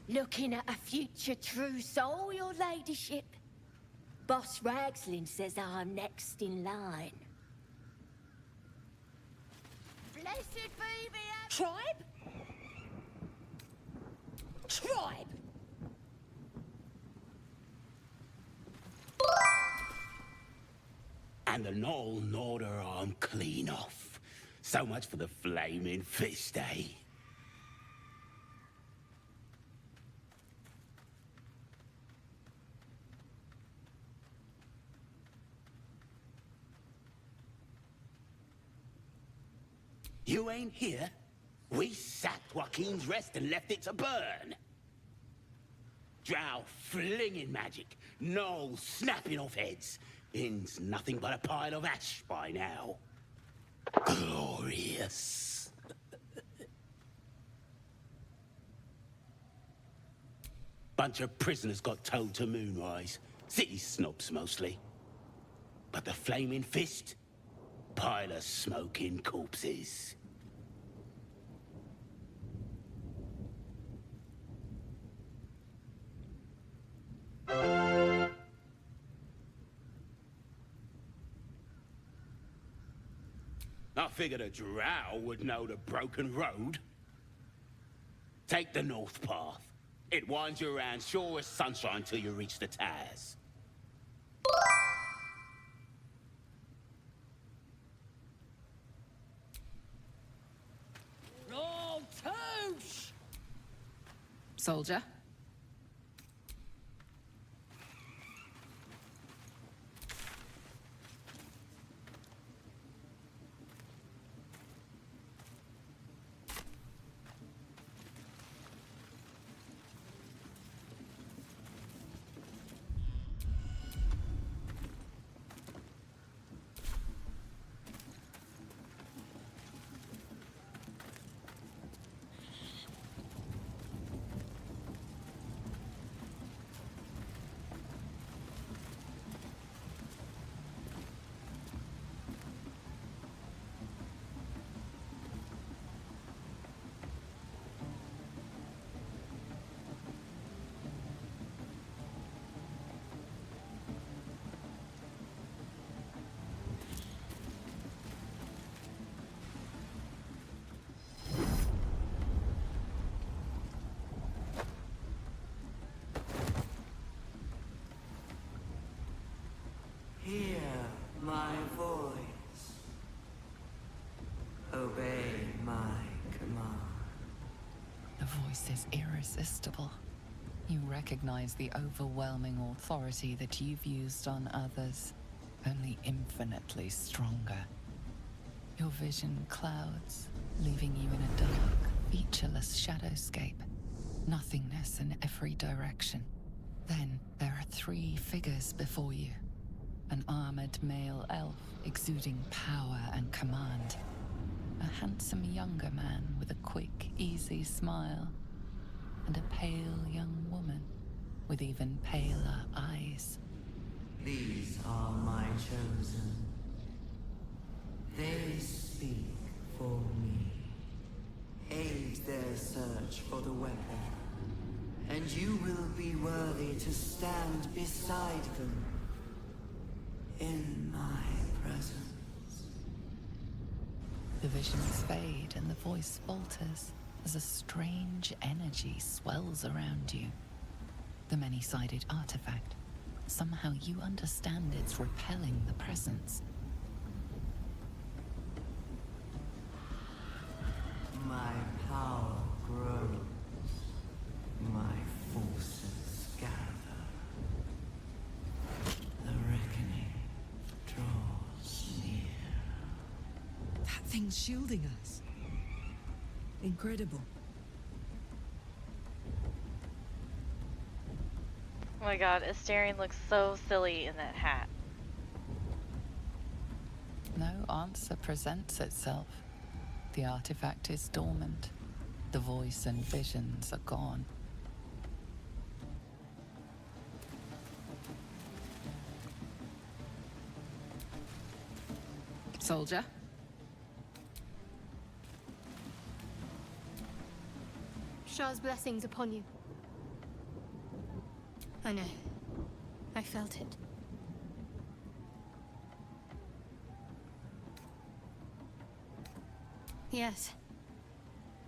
Looking at a future true soul, your ladyship? Boss Ragslin says I'm next in line. Blessed be the tribe? Tribe! And the Knoll gnawed her arm clean off. So much for the flaming fist, eh? You ain't here? We sacked Joaquin's Rest and left it to burn. Drow flinging magic, Knoll snapping off heads. Inn's nothing but a pile of ash by now. Glorious. Bunch of prisoners got towed to Moonrise. City snobs mostly. But the Flaming Fist? Pile of smoking corpses. I figured a Drow would know the broken road. Take the north path. It winds you around sure as sunshine till you reach the Taz. Roll touche! Soldier? Hear my voice. Obey my command. The voice is irresistible. You recognize the overwhelming authority that you've used on others, only infinitely stronger. Your vision clouds, leaving you in a dark, featureless shadowscape. Nothingness in every direction. Then there are three figures before you. An armored male elf exuding power and command. A handsome younger man with a quick, easy smile. And a pale young woman with even paler eyes. These are my chosen. They speak for me. Aid their search for the weapon. And you will be worthy to stand beside them. In my presence. The visions fade and the voice falters as a strange energy swells around you. The many-sided artifact. Somehow you understand it's repelling the presence. My power grows. My forces gather. The reckoning draws near. That thing's shielding us. Incredible. Oh my god, Astarion looks so silly in that hat. No answer presents itself. The artifact is dormant. The voice and visions are gone. Soldier? Shah's blessings upon you. I know. I felt it. Yes.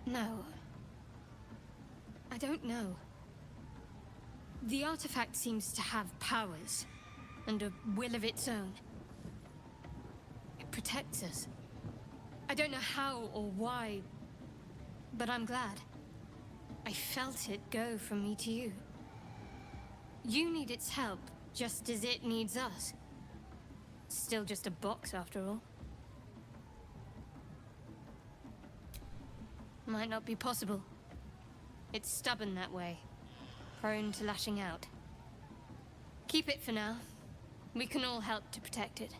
No. I don't know. The artifact seems to have powers, and a will of its own. It protects us. I don't know how or why, but I'm glad. I felt it go from me to you. You need its help, just as it needs us. Still just a box, after all. Might not be possible. It's stubborn that way. Prone to lashing out. Keep it for now. We can all help to protect it.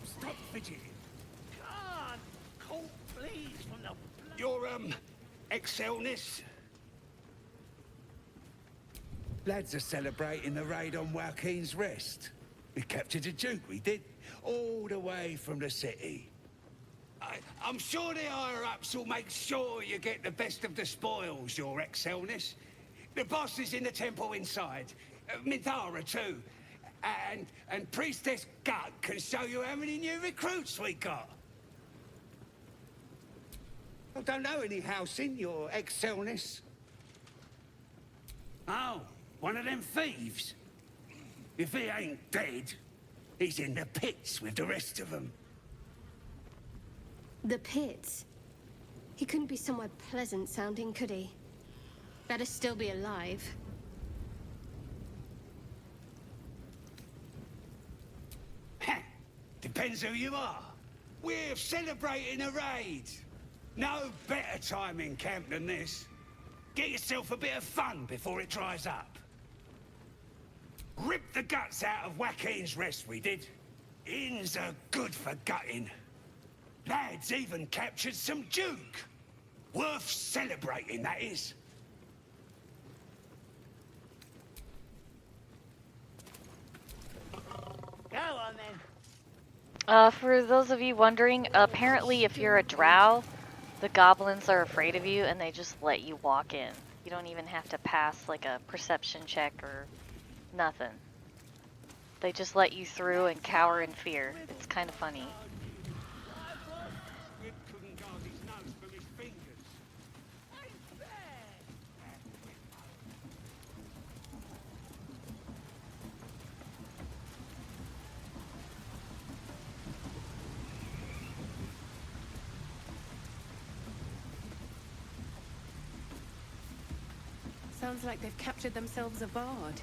Stop fidgeting. God, cold bleeds from the blood. Your, Excelness? Lads are celebrating the raid on Joaquin's Rest. We captured a Duke, we did. All the way from the city. I'm sure the higher-ups will make sure you get the best of the spoils, Your Excelness. The boss is in the temple inside. Minthara, too. And Priestess Gut can show you how many new recruits we got. I don't know any house in Your Excelness. Oh, one of them thieves? If he ain't dead, he's in the pits with the rest of them. The pits? He couldn't be somewhere pleasant sounding, could he? Better still be alive. Depends who you are. We're celebrating a raid. No better time in camp than this. Get yourself a bit of fun before it dries up. Ripped the guts out of Joaquin's Rest, we did. Inns are good for gutting. Lads even captured some Duke. Worth celebrating, that is. Go on then. For those of you wondering, apparently if you're a Drow, the goblins are afraid of you and they just let you walk in. You don't even have to pass like a perception check or nothing. They just let you through and cower in fear. It's kind of funny. Sounds like they've captured themselves a bard.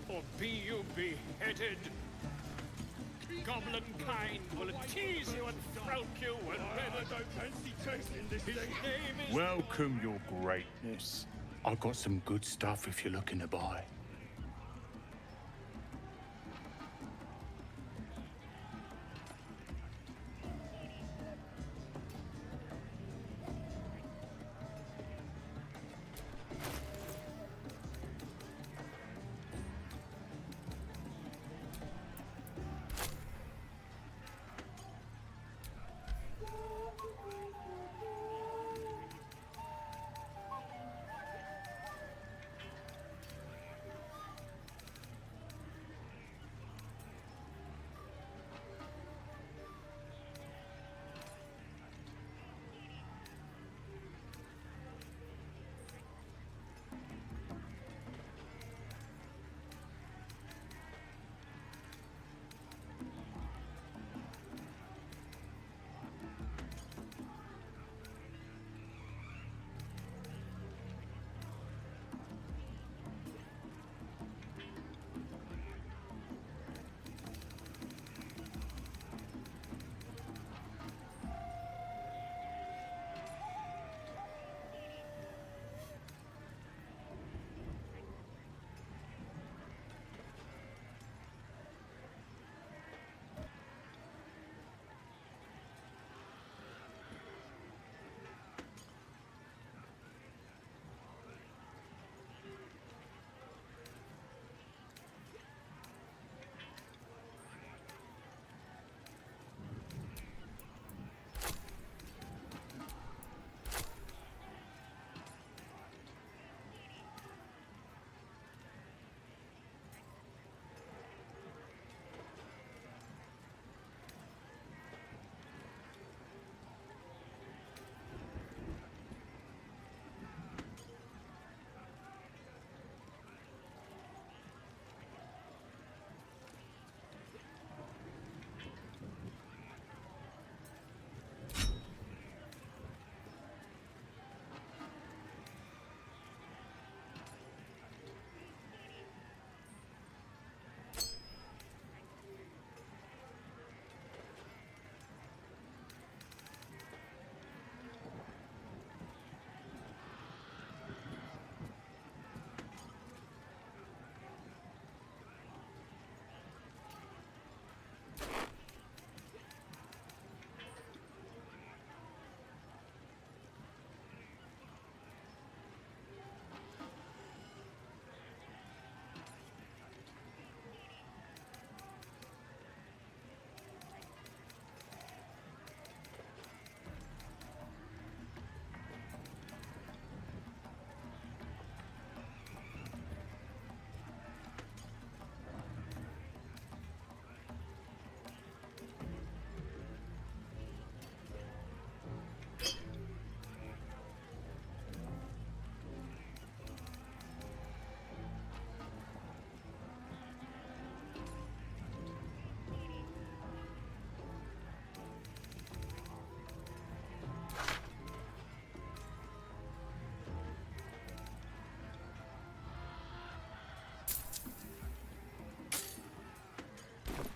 Or be you beheaded. Goblin kind will tease you and throat you and then I don't fancy tasting this thing. His name is... Welcome, your greatness. I've got some good stuff if you're looking to buy.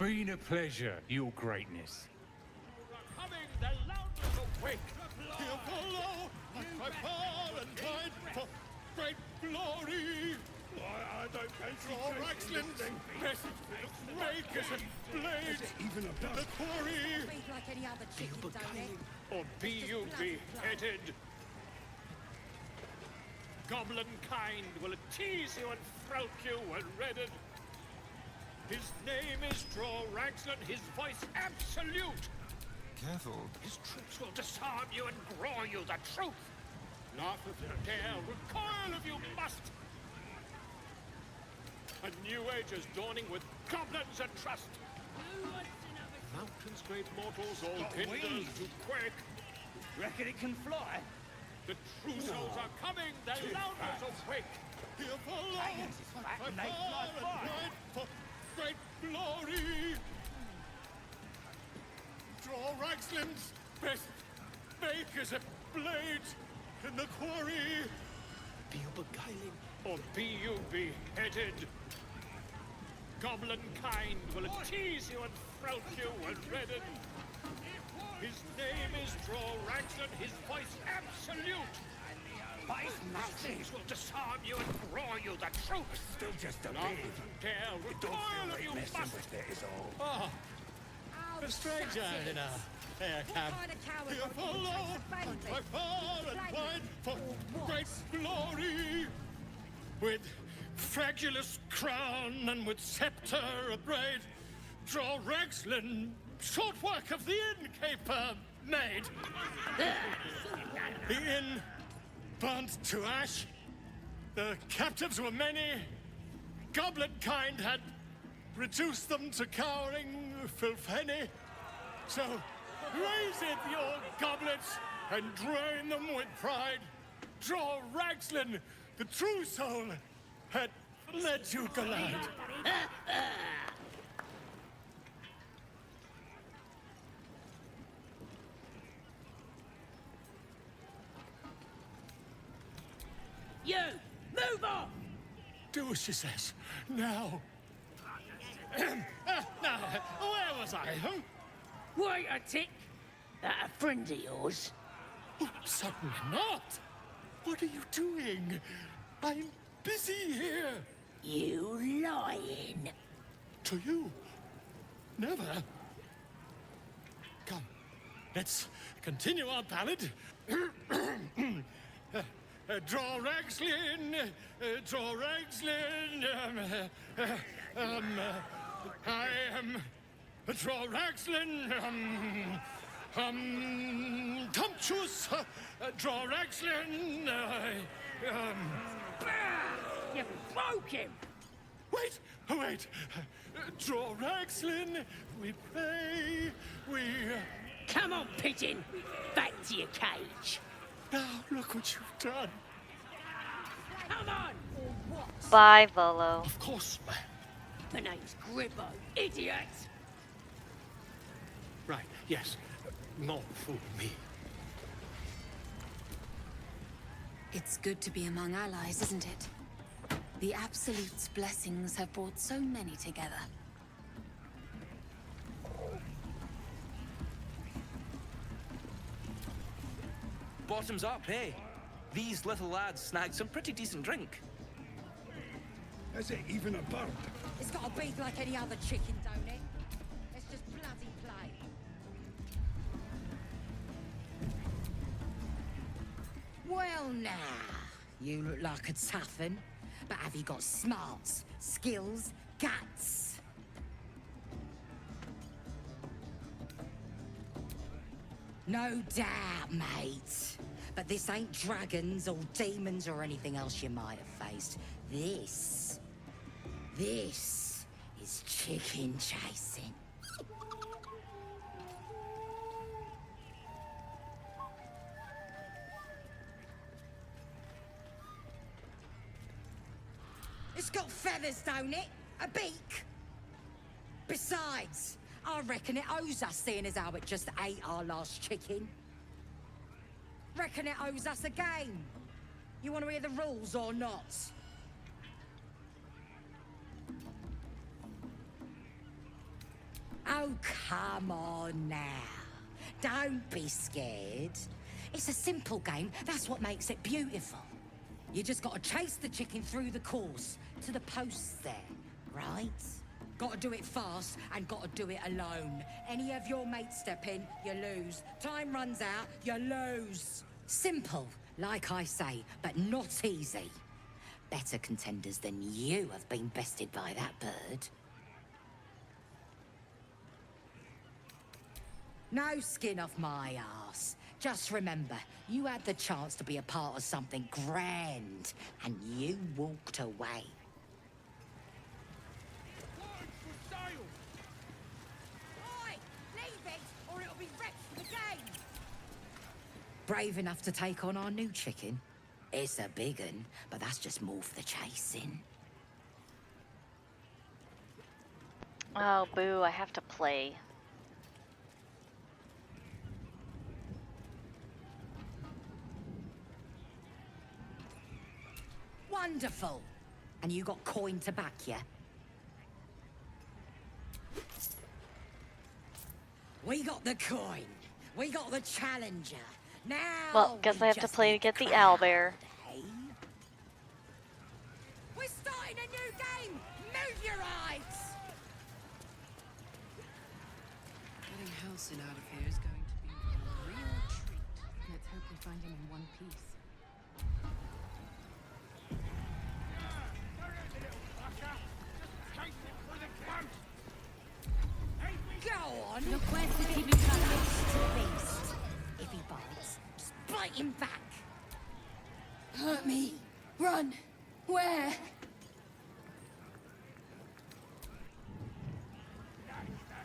Been a pleasure, your greatness. Coming, the loudness awake. Here follow, my power and pride for great glory. I don't fancy Raxlin's message make as a blade. Even a the quarry. Like any other chicken, don't it? Or be you beheaded. Goblin kind will tease you and throat you and redden. His name is Drow Raxlin, his voice absolute. Careful. His troops will disarm you and grow you the truth. Not if you dare recoil if you must. A new age is dawning with goblins and trust. Mountains, great mortals, all kindled to quake. Reckon it can fly? The true souls are coming, the loudness awake. Here follow, my power and pride for great glory. Draw Raxlin's best make as a blade in the quarry. Be you beguiling, or be you beheaded? Goblin kind will tease you and throat you and redden. His name is Drow Raxlin, his voice absolute. Mountains will disarm you and grow you the truth. Still just a Not bit. dare It don't recoil feel if like you messing must. with it is all. Ah, a stranger in a fair cab. Here follow my power and pride for great glory. With fragulous crown and with scepter abraid, Drow Raxlin, short work of the innkeeper made. The inn burnt to ash. The captives were many. Goblin kind had reduced them to cowering filthenny. So raise it, your goblets, and drain them with pride. Drow Raxlin, the true soul, had let you glide. You! Move on! Do as she says. Now. Now, where was I? Huh? Wait a tick! That a friend of yours? Oh, certainly not. What are you doing? I'm busy here. You lying. To you? Never. Come, let's continue our ballad. Draw Raxlin, Draw Raxlin, I am Draw Raxlin, Tumptuous, Draw Raxlin, You broke him! Wait, wait. Draw Raxlin, we pray, we... Come on, pigeon! Back to your cage! Now, look what you've done. Come on! Or what? Bye, Volo. Of course, ma'am. My name's Gribbo, idiot! Right, yes. Not fool me. It's good to be among allies, isn't it? The Absolute's blessings have brought so many together. Bottoms up, hey? These little lads snagged some pretty decent drink. Is it even a bird? It's got a beak like any other chicken, don't it? Let's just bloody play. Well, now, you look like a tough un, but have you got smarts, skills, guts? No doubt, mate. But this ain't dragons or demons or anything else you might have faced. This is chicken chasing. It's got feathers, don't it? A beak? Besides, I reckon it owes us, seeing as how it just ate our last chicken. Reckon it owes us a game. You want to hear the rules or not? Oh, come on now. Don't be scared. It's a simple game. That's what makes it beautiful. You just gotta chase the chicken through the course to the posts there, right? Gotta do it fast and gotta do it alone. Any of your mates step in, you lose. Time runs out, you lose. Simple, like I say, but not easy. Better contenders than you have been bested by that bird. No skin off my arse. Just remember, you had the chance to be a part of something grand, and you walked away. Oi! Leave it, or it'll be wrecked for the game! Brave enough to take on our new chicken? It's a big un, but that's just more for the chasing. Oh, boo, I have to play. Wonderful! And you got coin to back you? We got the coin. We got the challenger. Now. Well, guess I have to play to get the owlbear. Hey? We're starting a new game. Move your eyes. Getting Halcyon out of here is going to be a real treat. Let's hope we find him in one piece. Go on. Look where's the keeping close to the beast. If he bites, just bite him back. Hurt me. Run. Where?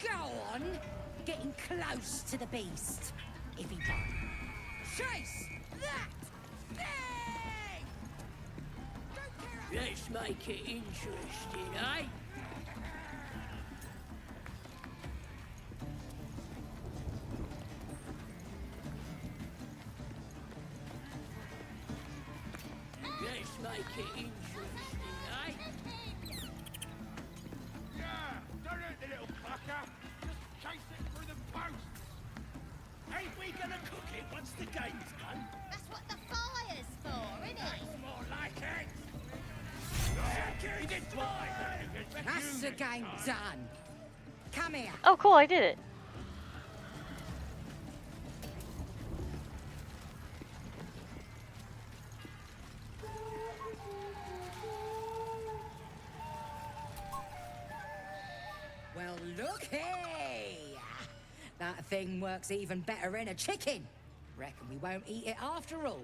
Go on. Getting close to the beast. If he bites. Chase that thing! Let's make it interesting, eh? Let's make it interesting, eh? Yeah, don't hurt the little fucker. Just chase it through the posts. Ain't we gonna cook it once the game's done? That's what the fire's for, isn't it? That's more like it. Chicken fly! That's the game done. Come here. Oh, cool, I did it. Well, looky! That thing works even better in a chicken. Reckon we won't eat it after all.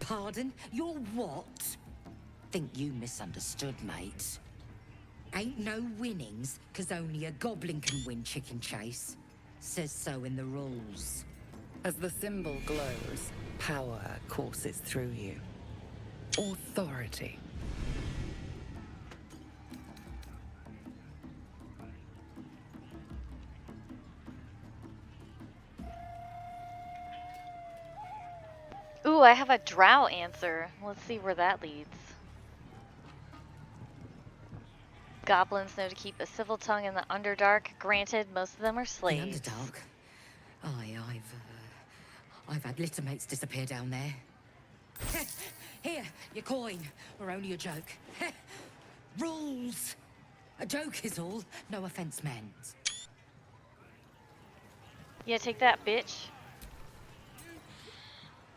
Pardon? You're what? Think you misunderstood, mate. Ain't no winnings, 'cause only a goblin can win chicken chase. Says so in the rules. As the symbol glows, power courses through you. Authority. Ooh, I have a Drow answer. Let's see where that leads. Goblins know to keep a civil tongue in the Underdark. Granted, most of them are slaves. The Underdark? Aye, I've had littermates disappear down there. Here, your coin. We're only a joke. Rules. A joke is all. No offense meant. Yeah, take that, bitch.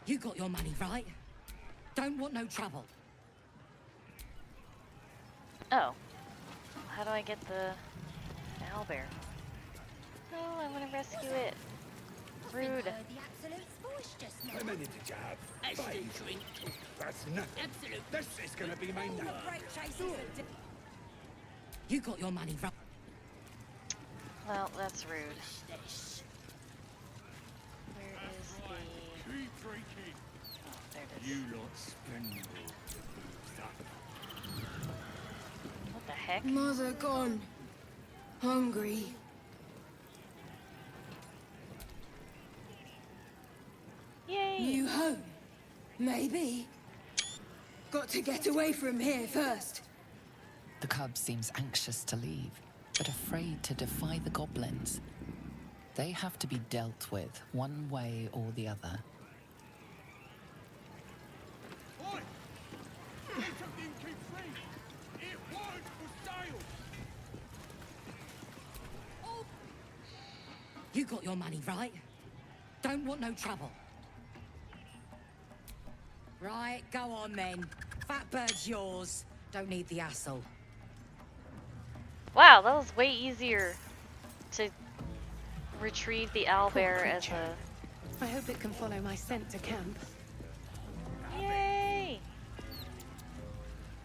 You got your money, right? Don't want no trouble. Oh. How do I get the owlbear? Oh, I want to rescue it. Rude. How many did you have? Excellent drink. That's nothing. Absolute. This is gonna be my number. You got your money, right? Well, that's rude. Where is the... Keep drinking. There it is. You lot spend What the heck? Mother gone. Hungry. Yay! New home. Maybe. got to get away from here first. The cub seems anxious to leave, but afraid to defy the goblins. They have to be dealt with one way or the other. Oi! Everything keeps free! It was for sale! You got your money, right? Don't want no trouble. Right, go on then. Fat bird's yours. Don't need the hassle. Wow, that was way easier to retrieve the owlbear as a... I hope it can follow my scent to camp. Yay!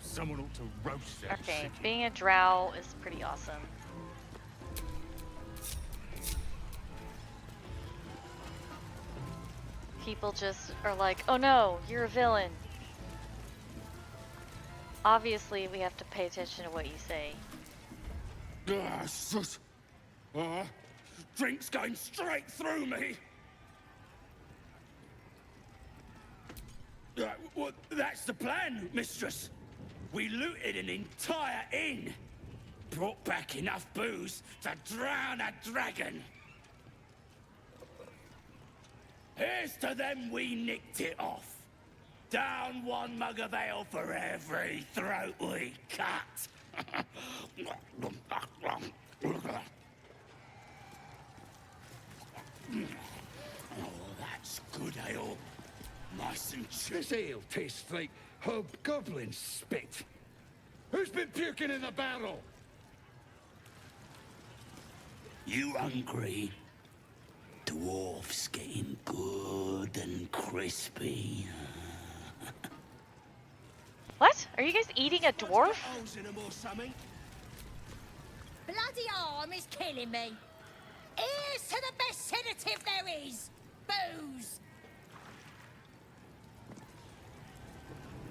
Someone ought to roast that Okay, shit. being a drow is pretty awesome. People just are like, oh no, you're a villain. Obviously, we have to pay attention to what you say. Ah, soot! Drink's going straight through me! Well, that's the plan, mistress. We looted an entire inn. Brought back enough booze to drown a dragon. Here's to them we nicked it off. Down one mug of ale for every throat we cut. Oh, that's good ale. Nice and cheap. This ale tastes like hobgoblin spit. Who's been puking in the barrel? You hungry? Dwarf's getting good and crispy. What? Are you guys eating a dwarf? Holes in 'em or something? Bloody arm is killing me. Here's to the best sedative there is. Booze.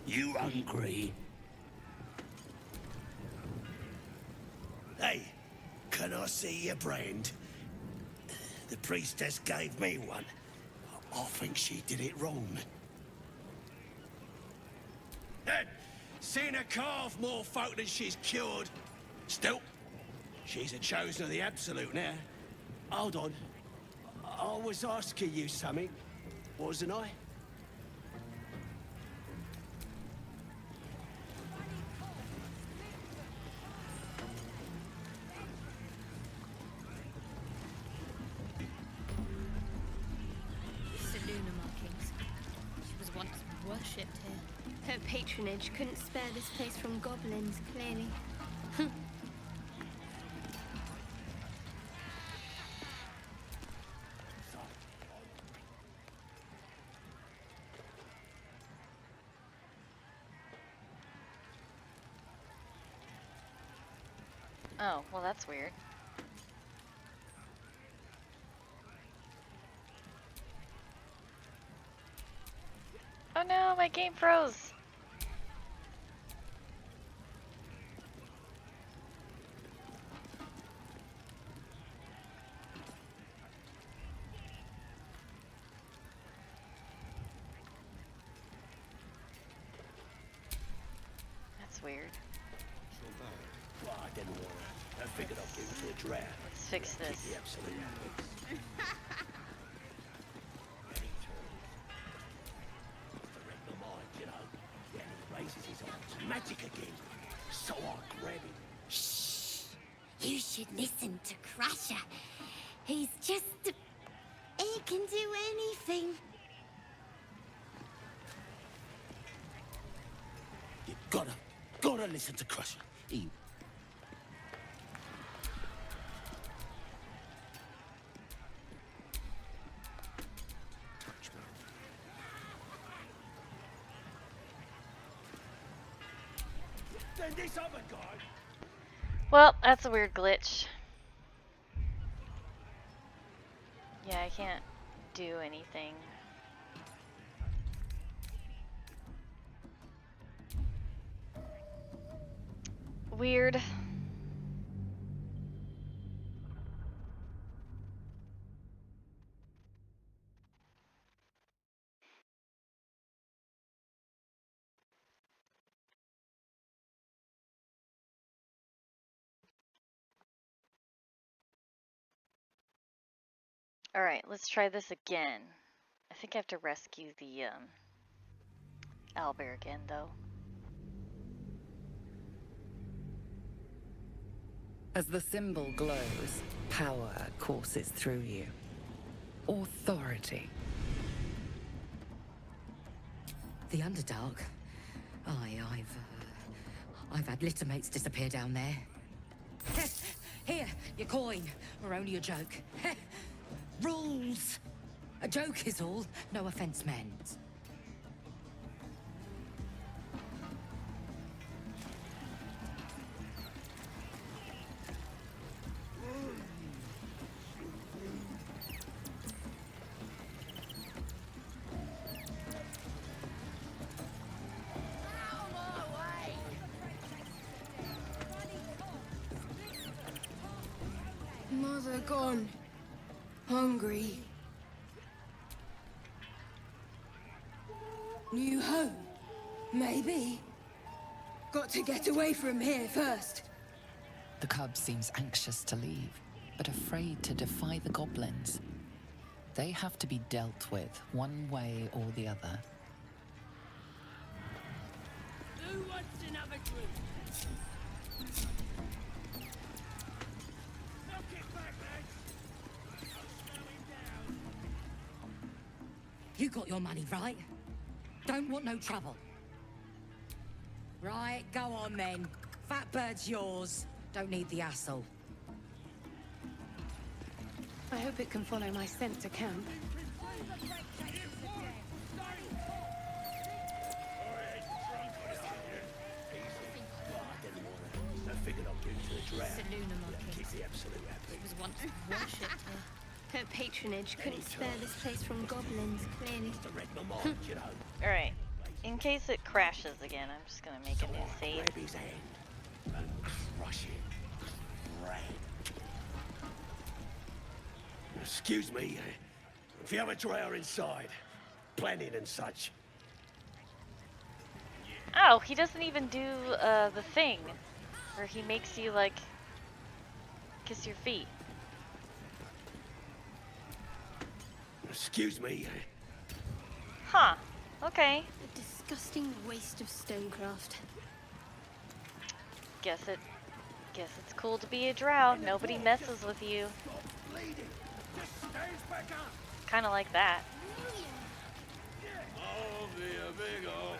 You hungry? Hey, can I see your brand? The priestess gave me one. I think she did it wrong. Seen her carve more folk than she's cured. Still, she's a chosen of the Absolute now. Hold on. I was asking you something, wasn't I? Seluna markings. She was once worshipped here. Her patronage couldn't spare this place from goblins, clearly. Oh, well that's weird. Oh no, my game froze. That's weird. Well, I didn't want to. I figured I'd give it to a drow. Let's fix this. The Absolute. Magic again. So I grab him. Shh. You should listen to Crusher. He's just... He can do anything. You gotta listen to Crusher. He... Then this other guy... Well, that's a weird glitch. Yeah, I can't do anything. Weird. Alright, let's try this again. I think I have to rescue the, owlbear again, though. As the symbol glows, power courses through you. Authority. The Underdark? Aye, I've had littermates disappear down there. Here, your coin. Or only a joke. Rules! A joke is all. No offense meant. Mother gone. Hungry. New home? Maybe. Got to get away from here first. The cub seems anxious to leave, but afraid to defy the goblins. They have to be dealt with one way or the other. Who wants another drink? Knock it back, lads! I'll slow him down. You got your money, right? Don't want no trouble. Right, go on then. Fat bird's yours. Don't need the hassle. I hope it can follow my scent to camp. I figured I'll give it to a drow. Keep the absolute happy. Was once worshipped her. Her patronage couldn't spare this place from goblins, clearly. You know. Alright. In case it crashes again, I'm just gonna make a new save. Grab his hand and crush it. Right. Excuse me, if you have a drow inside, planning and such. Oh, he doesn't even do the thing where he makes you like kiss your feet. Excuse me. Huh. Okay. A disgusting waste of stonecraft. Guess it's cool to be a drow. Nobody messes with you. Kind of like that. Oh, dear, big old.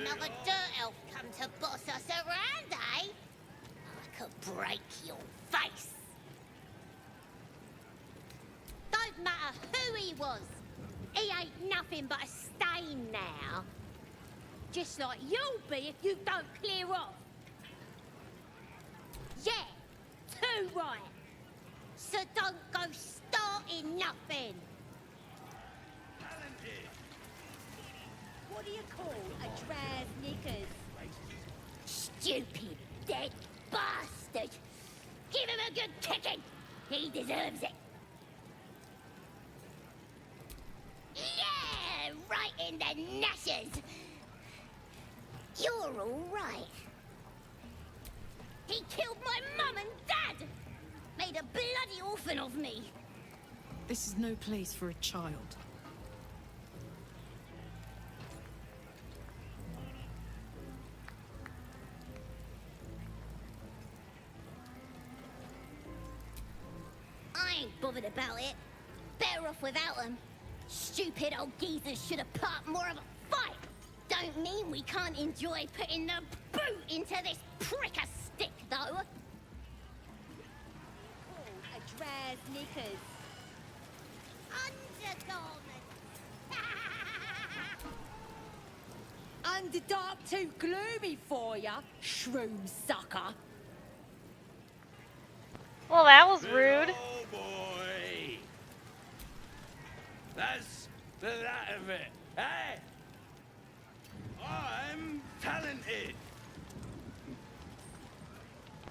Another dirt elf come to boss us around, eh? I could break your face. Don't matter who he was. He ain't nothing but a stain now. Just like you'll be if you don't clear off. Yeah, too right. So don't go starting nothing. What do you call a Draz knickers? Stupid, dead bastard! Give him a good kicking! He deserves it! Yeah! Right in the nashes! You're all right. He killed my mum and dad! Made a bloody orphan of me! This is no place for a child. I ain't bothered about it. Better off without them. Stupid old geezers should have put up more of a fight. Don't mean we can't enjoy putting the boot into this prick a stick, though. A Draz knickers. Undergarments. Underdark too gloomy for ya, shroom sucker. Well, that was rude. Oh boy! That's the that of it. Hey! I'm talented!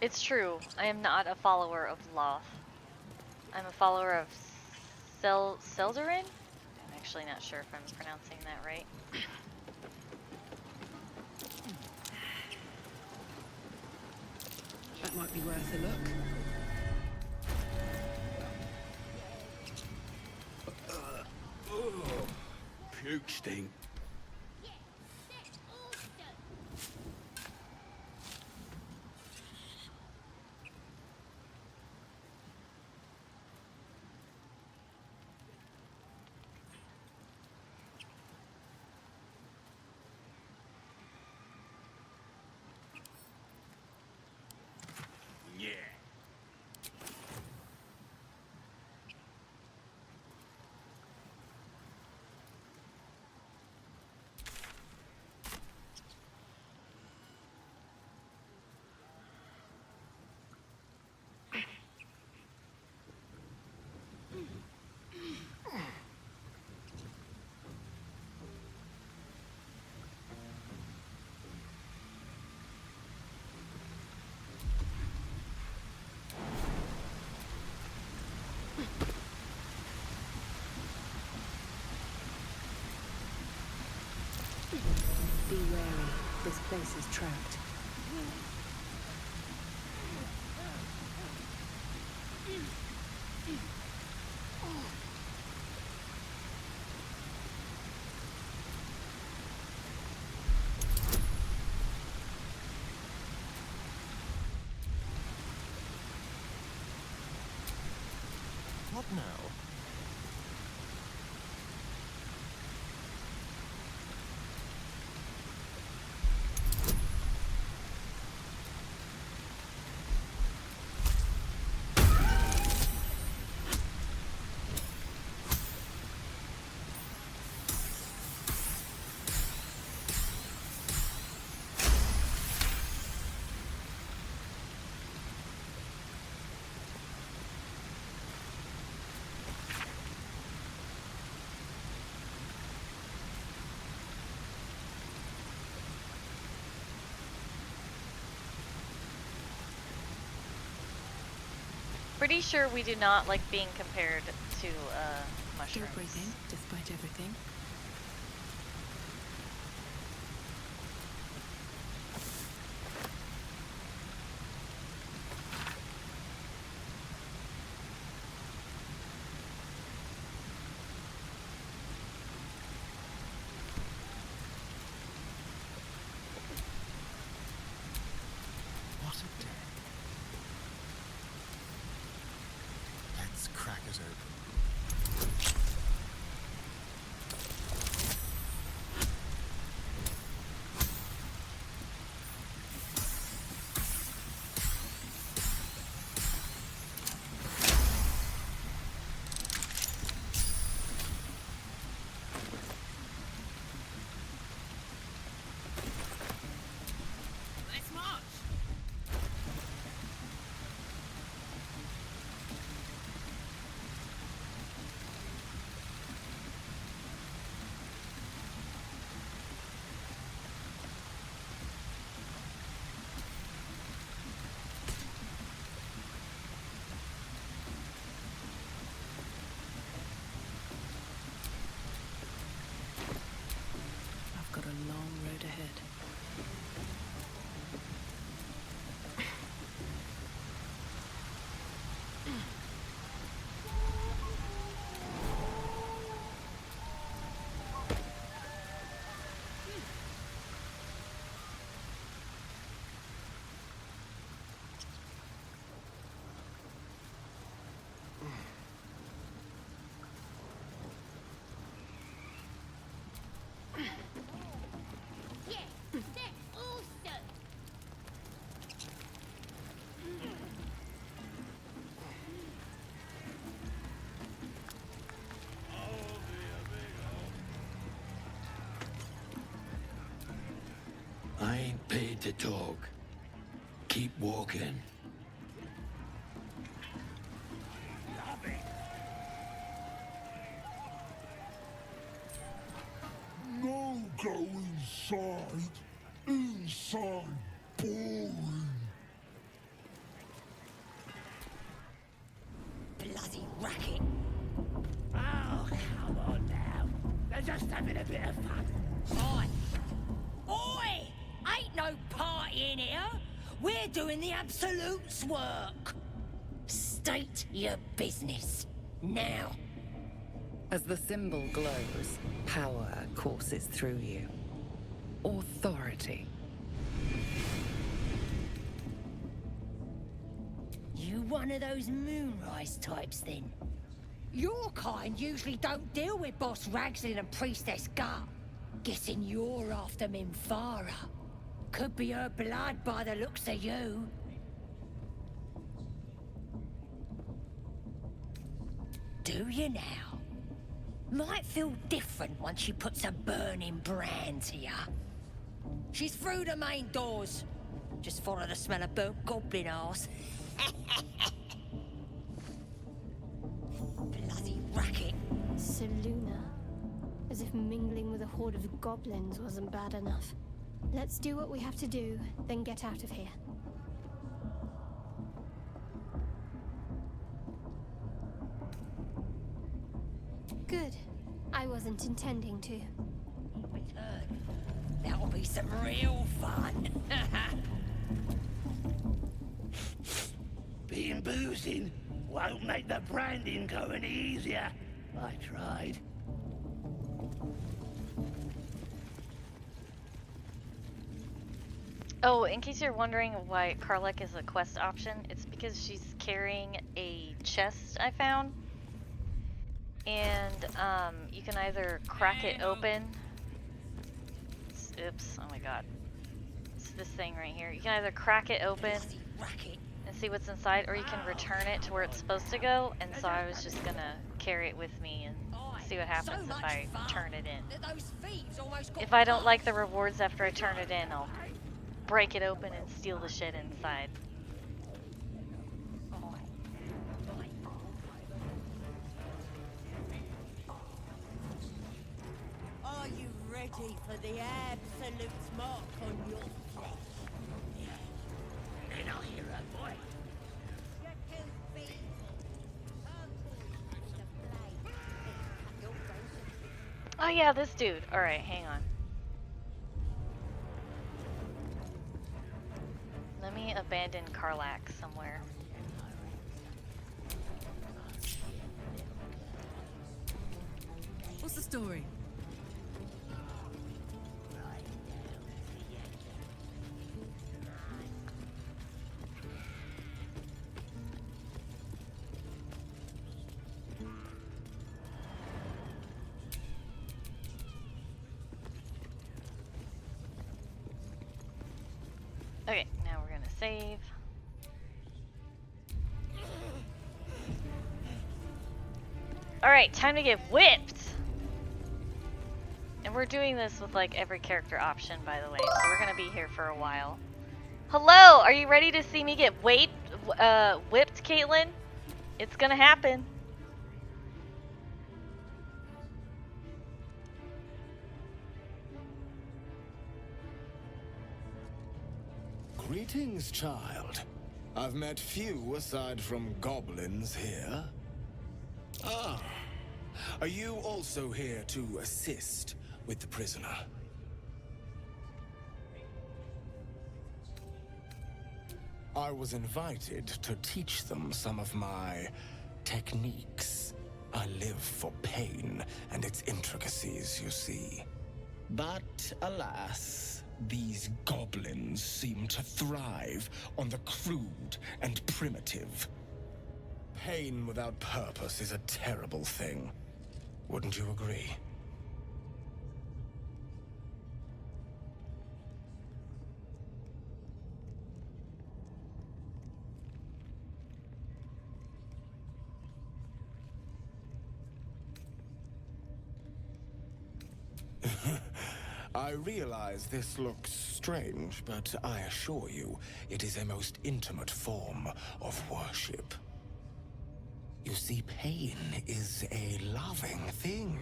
It's true. I am not a follower of Loth. I'm a follower of Seldarin? I'm actually not sure if I'm pronouncing that right. That might be worth a look. Duke stink. Yeah. Be wary. This place is trapped. What now? Pretty sure we do not like being compared to Still mushrooms. breathing, despite everything. What a day. Let's crack it open. Let's march! I've got a long road ahead. Yeah, that's awesome! I ain't paid to talk. Keep walking. No go inside. Inside. Boring. Bloody racket. Oh, come on now. They're just having a bit of fun. Oi! Ain't no party in here. We're doing the Absolute's work. State your business. Now. As the symbol glows, power courses through you. Authority. You one of those moonrise types, then? Your kind usually don't deal with Boss Ragslin and Priestess Gut. Guessing you're after Minfara. Could be her blood by the looks of you. Do you now? Might feel different once she puts a burning brand to ya. She's through the main doors. Just follow the smell of burnt goblin arse. Bloody racket. Seluna. As if mingling with a horde of goblins wasn't bad enough. Let's do what we have to do, then get out of here. Good. I wasn't intending to. Return. That'll be some real fun. Being boozing won't make the branding go any easier. I tried. Oh, in case you're wondering why Karlach is a quest option, it's because she's carrying a chest I found. And you can either crack it open. Oops, oh my god. It's this thing right here. You can either crack it open and see what's inside, or you can return it to where it's supposed to go. And so I was just gonna carry it with me and see what happens if I turn it in. If I don't like the rewards after I turn it in, I'll break it open and steal the shit inside. Are you ready for the absolute mark on your flesh? Then I hear a voice. Oh yeah, this dude. Alright, hang on. Let me abandon Karlach somewhere. What's the story? Okay, now we're gonna save. Alright, time to get whipped! And we're doing this with like every character option, by the way, so we're gonna be here for a while. Hello! Are you ready to see me get whipped, Caitlin? It's gonna happen. Greetings, child. I've met few aside from goblins here. Ah, are you also here to assist with the prisoner? I was invited to teach them some of my techniques. I live for pain and its intricacies, you see. But alas, these goblins seem to thrive on the crude and primitive. Pain without purpose is a terrible thing. Wouldn't you agree? I realize this looks strange, but I assure you, it is a most intimate form of worship. You see, pain is a loving thing,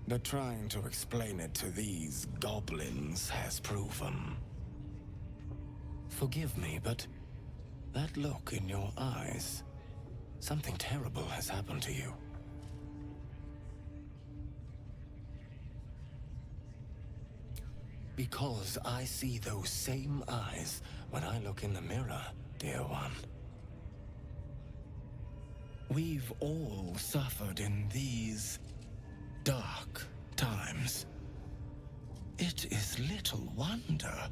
but trying to explain it to these goblins has proven. Forgive me, but that look in your eyes, something terrible has happened to you. Because I see those same eyes when I look in the mirror, dear one. We've all suffered in these it is little wonder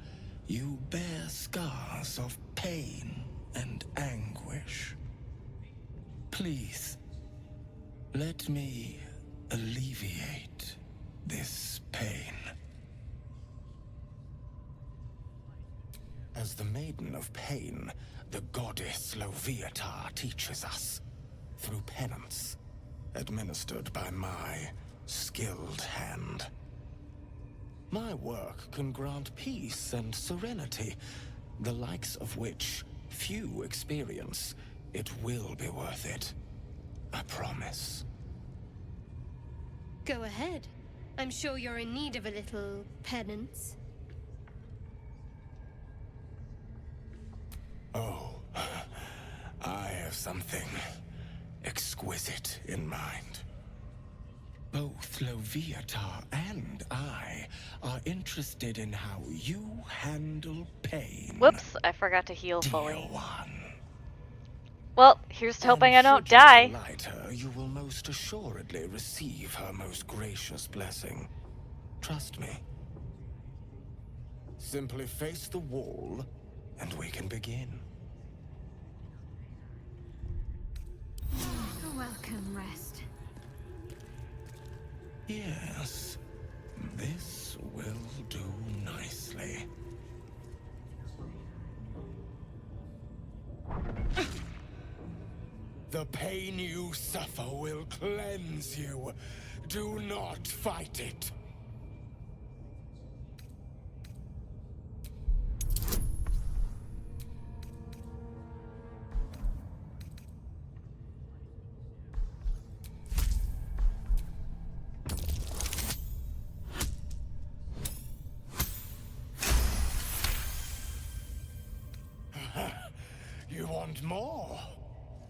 you bear scars of pain and anguish. Please, let me alleviate this pain. As the Maiden of Pain, the goddess Loviatar teaches us, through penance, administered by my skilled hand. My work can grant peace and serenity, the likes of which few experience. It will be worth it. I promise. Go ahead. I'm sure you're in need of a little penance. Oh, I have something exquisite in mind. Both Loviatar and I are interested in how you handle pain. Whoops, I forgot to heal fully. One. Well, here's to hoping I don't Should you die. delight her, you will most assuredly receive her most gracious blessing. Trust me. Simply face the wall, and we can begin. Welcome, rest. Yes, this will do nicely. The pain you suffer will cleanse you. Do not fight it. You want more?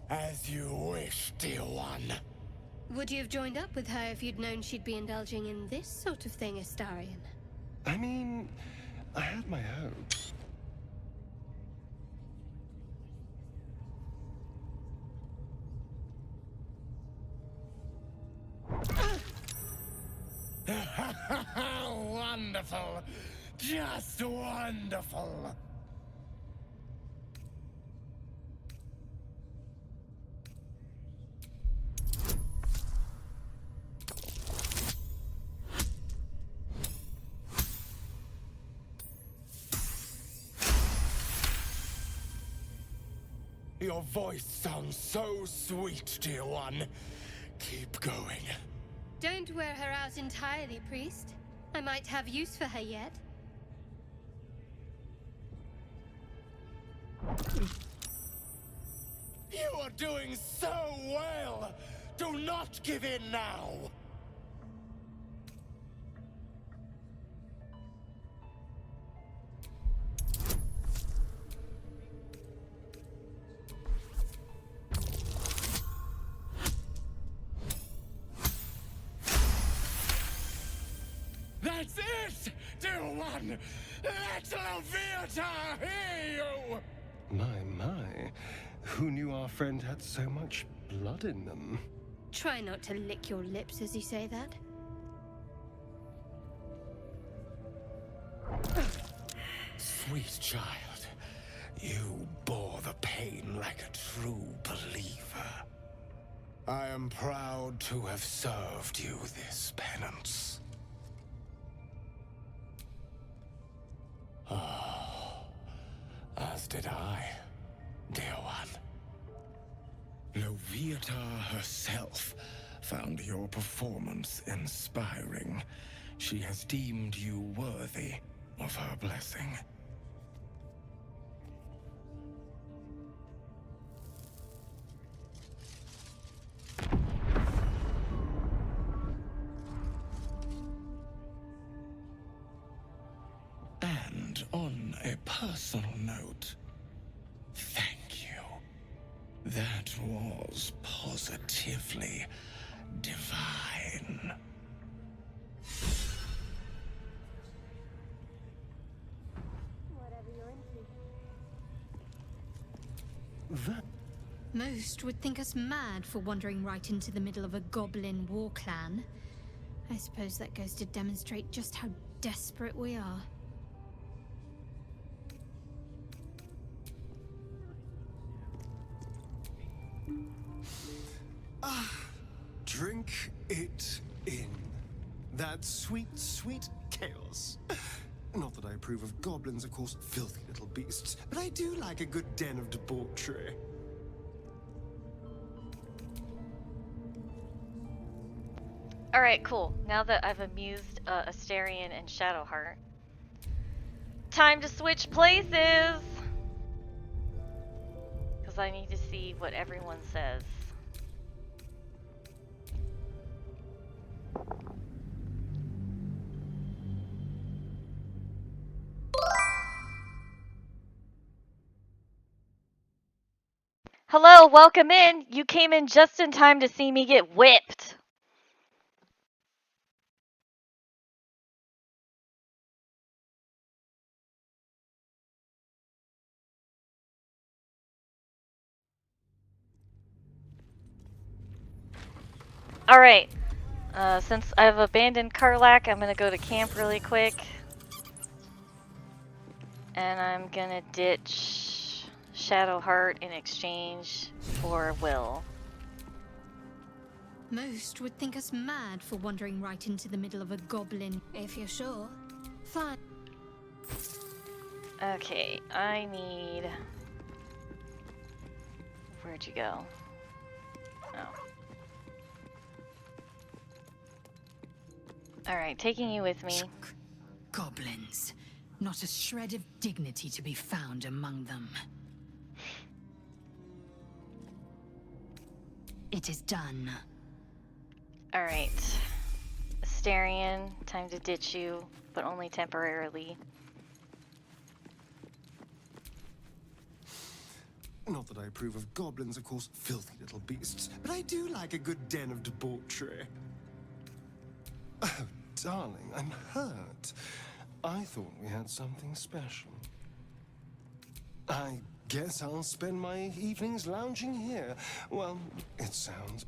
As you wish, dear one. Would you have joined up with her if you'd known she'd be indulging in this sort of thing, Astarion? I mean, I had my hopes. Wonderful. Just wonderful. Your voice sounds so sweet, dear one. Keep going. Don't wear her out entirely, priest. I might have use for her yet. You are doing so well! Do not give in now! That's it, dear one! Let Loviatar hear you! My. Who knew our friend had so much blood in them? Try not to lick your lips as you say that. Sweet child, you bore the pain like a true believer. I am proud to have served you this penance. Oh, as did I, dear one. Loviatar herself found your performance inspiring. She has deemed you worthy of her blessing. And on a personal note, thank you. That was positively divine. Most would think us mad for wandering right into the middle of a goblin war clan. I suppose that goes to demonstrate just how desperate we are. Drink it in. That sweet, sweet chaos. Not that I approve of goblins, of course, filthy little beasts, but I do like a good den of debauchery. Alright, cool. Now that I've amused Astarion and Shadowheart, time to switch places! Because I need to see what everyone says. Hello, welcome in! You came in just in time to see me get whipped! Alright, since I've abandoned Karlak, I'm gonna go to camp really quick. And I'm gonna ditch Shadowheart in exchange for Will. Most would think us mad for wandering right into the middle of a goblin. If you're sure, fine. Okay, I need... Where'd you go? Oh. Alright, taking you with me. Goblins. Not a shred of dignity to be found among them. It is done. Alright. Astarion, time to ditch you, but only temporarily. Not that I approve of goblins, of course, filthy little beasts, but I do like a good den of debauchery. Oh, darling, I'm hurt. I thought we had something special. I guess I'll spend my evenings lounging here. Well, it sounds...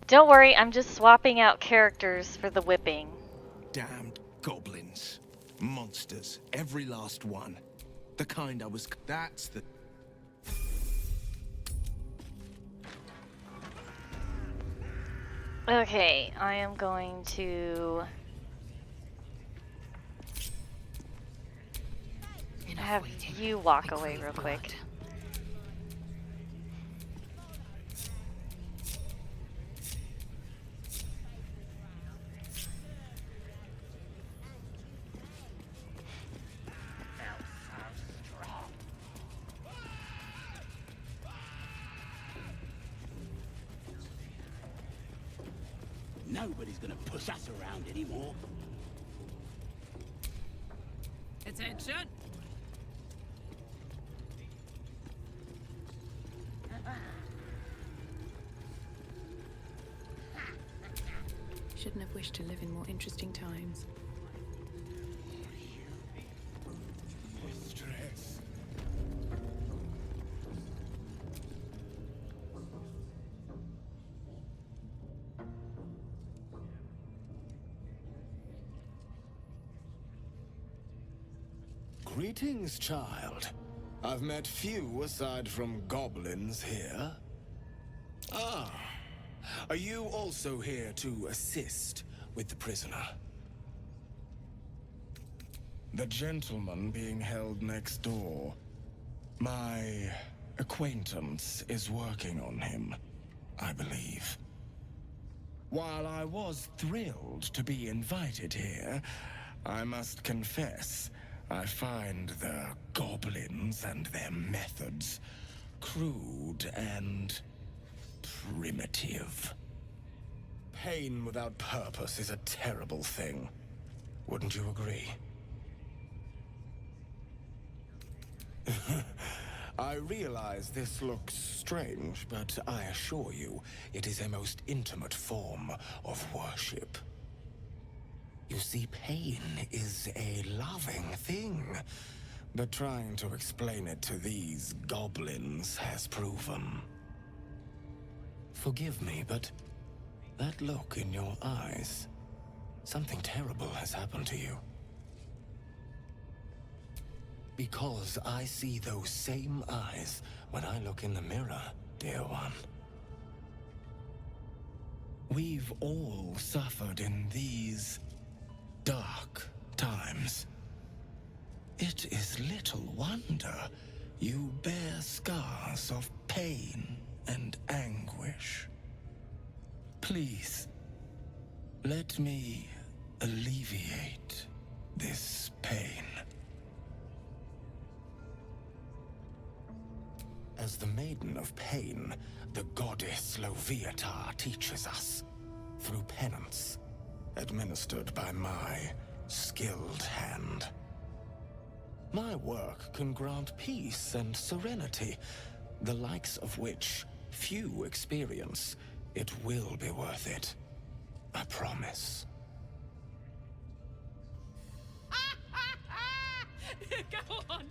Don't worry, I'm just swapping out characters for the whipping. Damned goblins. Monsters. Every last one. The kind I was... That's the... Okay, I am going to... have you walk away real quick. Nobody's gonna push us around anymore. Attention! Shouldn't have wished to live in more interesting times. Stress. Greetings, child. I've met few aside from goblins here. Ah, are you also here to assist with the prisoner? The gentleman being held next door. My acquaintance is working on him, I believe. While I was thrilled to be invited here, I must confess, I find the goblins and their methods crude and primitive. Pain without purpose is a terrible thing. Wouldn't you agree? I realize this looks strange, but I assure you, it is a most intimate form of worship. You see, pain is a loving thing, but trying to explain it to these goblins has proven. Forgive me, but that look in your eyes, Something terrible has happened to you. Because I see those same eyes when I look in the mirror, dear one. We've all suffered in these dark times. It is little wonder you bear scars of pain and anguish. Please, let me alleviate this pain. As the Maiden of Pain, the goddess Loviatar teaches us, through penance, administered by my skilled hand. My work can grant peace and serenity, the likes of which few experience. It will be worth it. I promise. Go on!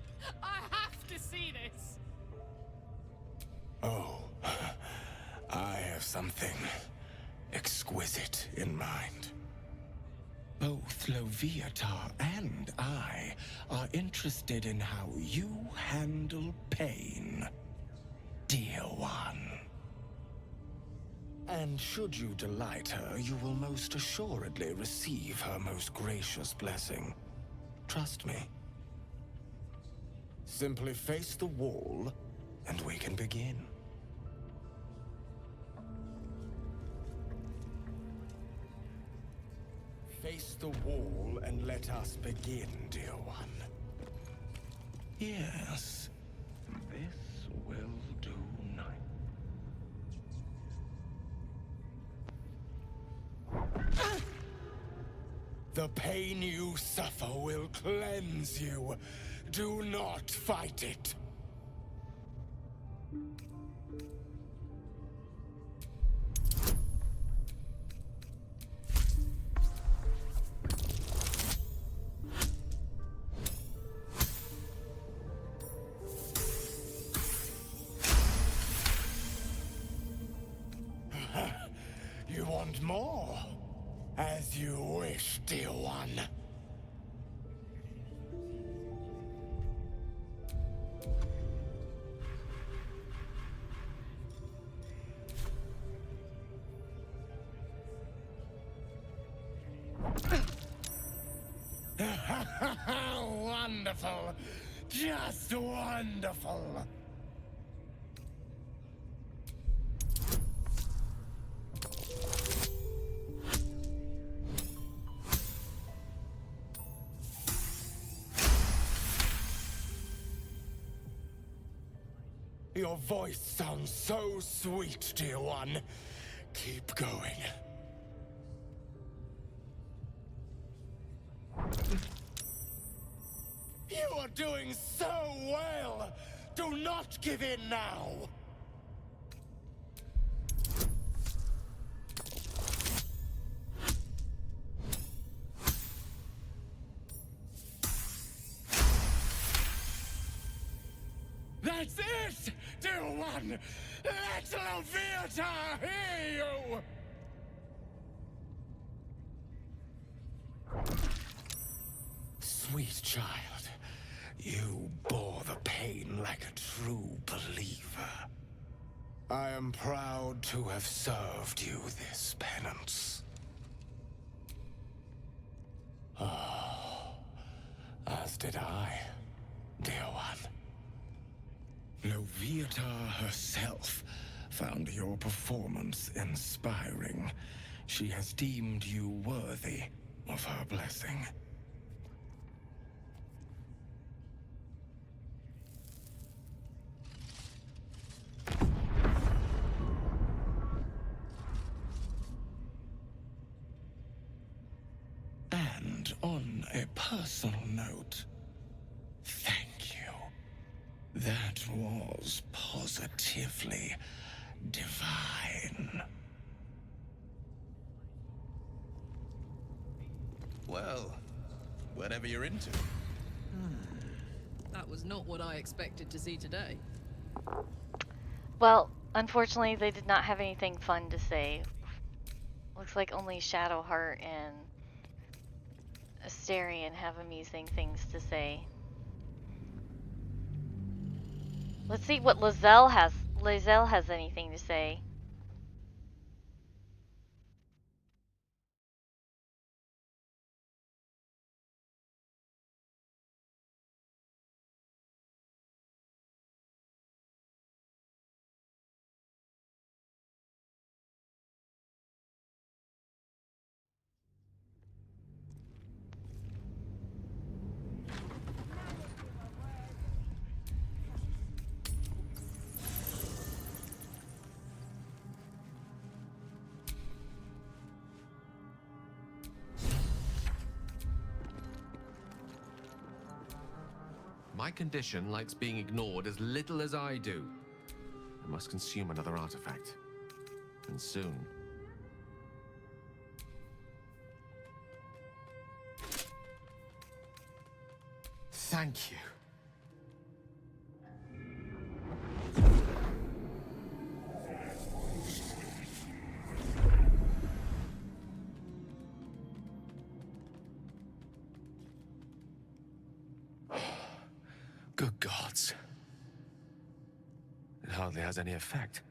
I have to see this! Oh, I have something exquisite in mind. Both Loviatar and I are interested in how you handle pain, dear one. And should you delight her, you will most assuredly receive her most gracious blessing. Trust me. Simply face the wall, and we can begin. Face the wall and let us begin, dear one. Yes, this will do night. The pain you suffer will cleanse you. Do not fight it. You want more? As you wish, dear one. Wonderful. Just wonderful. Your voice sounds so sweet, dear one. Keep going. You are doing so well! Do not give in now! That's it, dear one! Let Loviatar hear you! Sweet child, you bore the pain like a true believer. I am proud to have served you this penance. Oh, as did I, dear one. Loviatar herself found your performance inspiring. She has deemed you worthy of her blessing. And on a personal note, thank you. That was positively divine. Well, whatever you're into. That was not what I expected to see today. Well, unfortunately, they did not have anything fun to say. Looks like only Shadowheart and Astarion have amusing things to say. Let's see what Lizelle has anything to say. My condition likes being ignored as little as I do. I must consume another artifact. And soon. Thank you. Good gods. It hardly has any effect.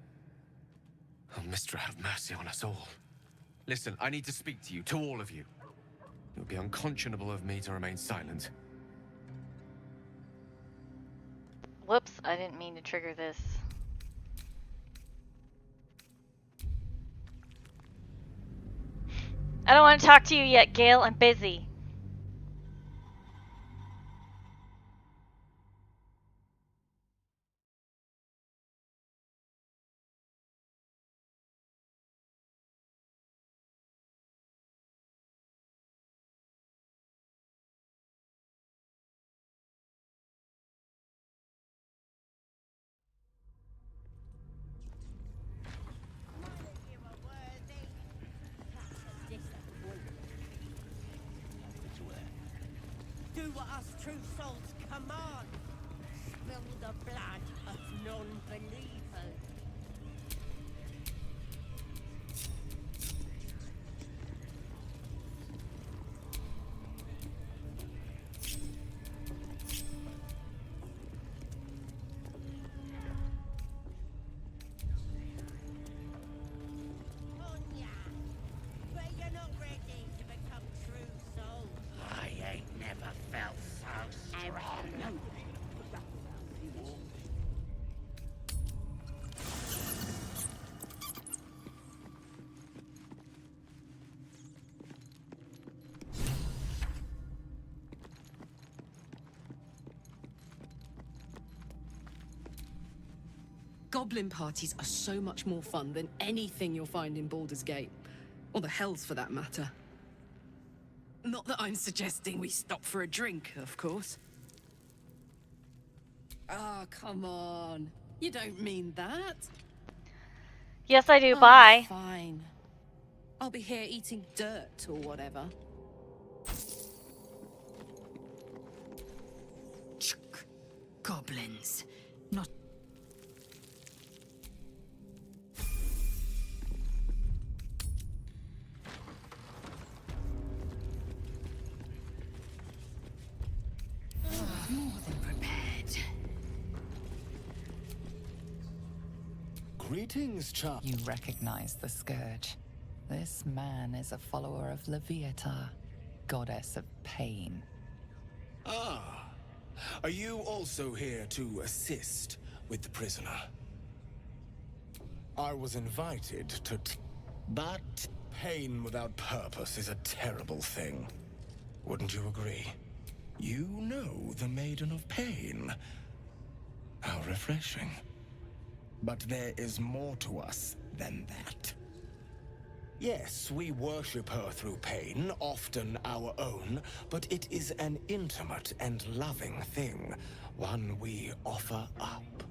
Oh, Mystra, have mercy on us all. Listen, I need to speak to you, to all of you. It would be unconscionable of me to remain silent. Whoops, I didn't mean to trigger this. I don't want to talk to you yet, Gale. I'm busy. Do what us true souls command. Spill the blood of non-believers. But you're not ready to become true souls. I ain't never felt so strong. Goblin parties are so much more fun than anything you'll find in Baldur's Gate. Or the Hells, for that matter. Not that I'm suggesting we stop for a drink, of course. Oh, come on. You don't mean that. Yes, I do. Oh, Bye. Fine. I'll be here eating dirt or whatever. Goblins. Not... More than prepared. Greetings, Char. You recognize the Scourge. This man is a follower of Leviata, goddess of pain. Ah. Are you also here to assist with the prisoner? I was invited to but pain without purpose is a terrible thing. Wouldn't you agree? You know the Maiden of Pain. How refreshing. But there is more to us than that. Yes, we worship her through pain, often our own, but it is an intimate and loving thing, one we offer up.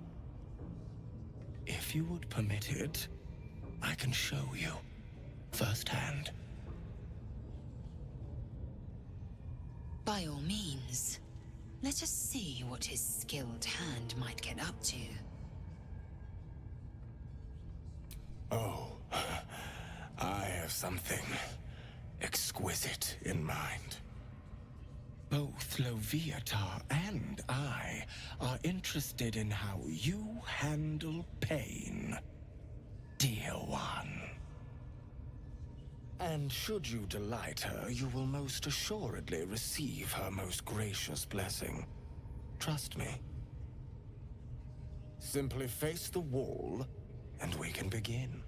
If you would permit it, I can show you firsthand. By all means. Let us see what his skilled hand might get up to. Oh, I have something exquisite in mind. Both Loviatar and I are interested in how you handle pain, dear one. And should you delight her, you will most assuredly receive her most gracious blessing. Trust me. Simply face the wall, and we can begin.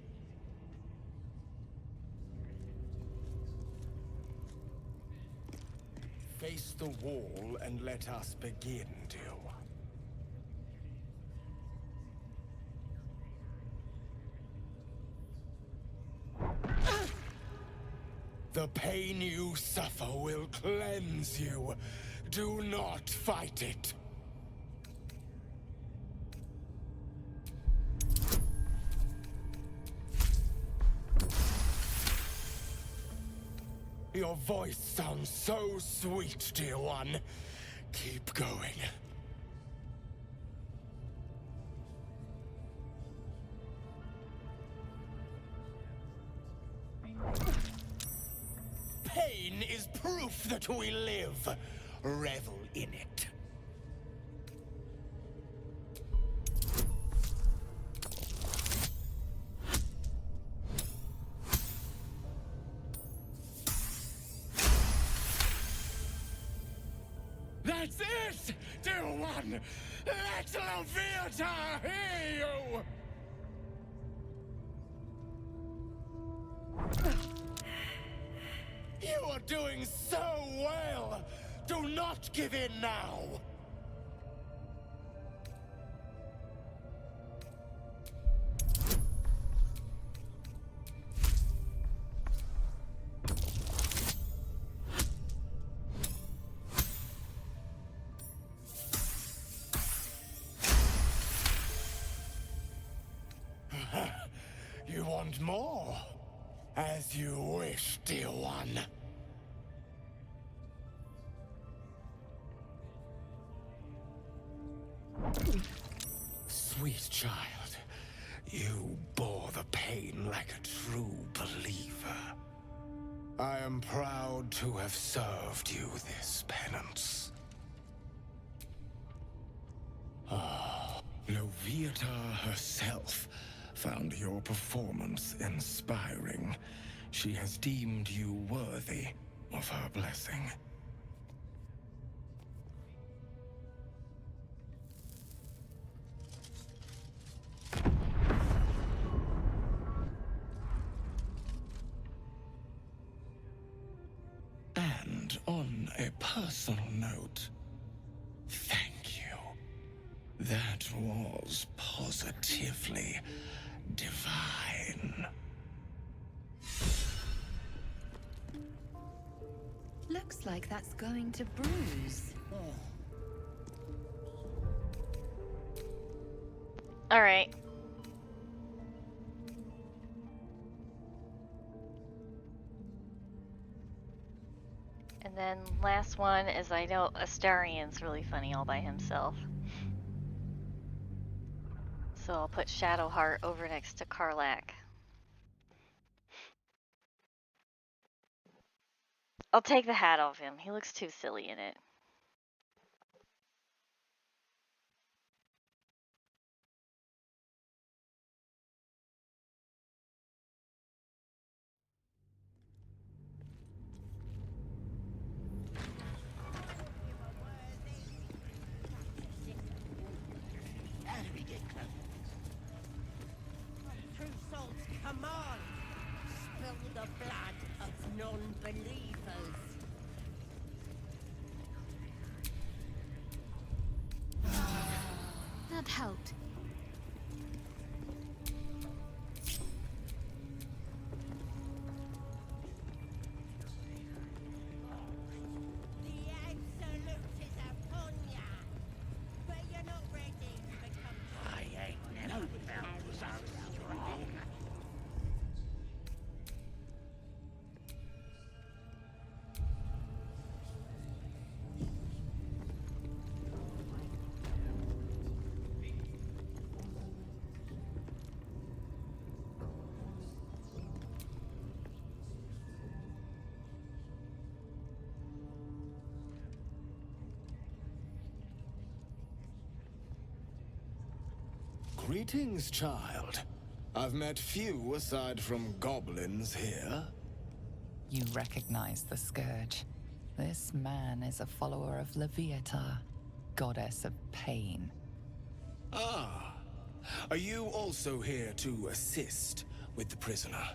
Face the wall, and let us begin, dear one. The pain you suffer will cleanse you. Do not fight it. Your voice sounds so sweet, dear one. Keep going. Pain is proof that we live. Revel in it. That's it, dear one! Let Loviatar hear you! You are doing so well! Do not give in now! You want more? As you wish, dear one. Sweet child, you bore the pain like a true believer. I am proud to have served you this penance. Ah, Loviatar herself found your performance inspiring. She has deemed you worthy of her blessing. And on a personal note, thank you. That was positively divine. Looks like that's going to bruise. All right. And then last one is, I know Astarion's really funny all by himself. So I'll put Shadowheart over next to Karlak. I'll take the hat off him. He looks too silly in it. True souls, come on! Spill the blood of non-believers. That helped. The absolute is upon ya. But you're not ready to become... I ain't never felt so strong. Greetings, child. I've met few aside from goblins here. You recognize the Scourge. This man is a follower of Leviatha, goddess of pain. Ah, are you also here to assist with the prisoner?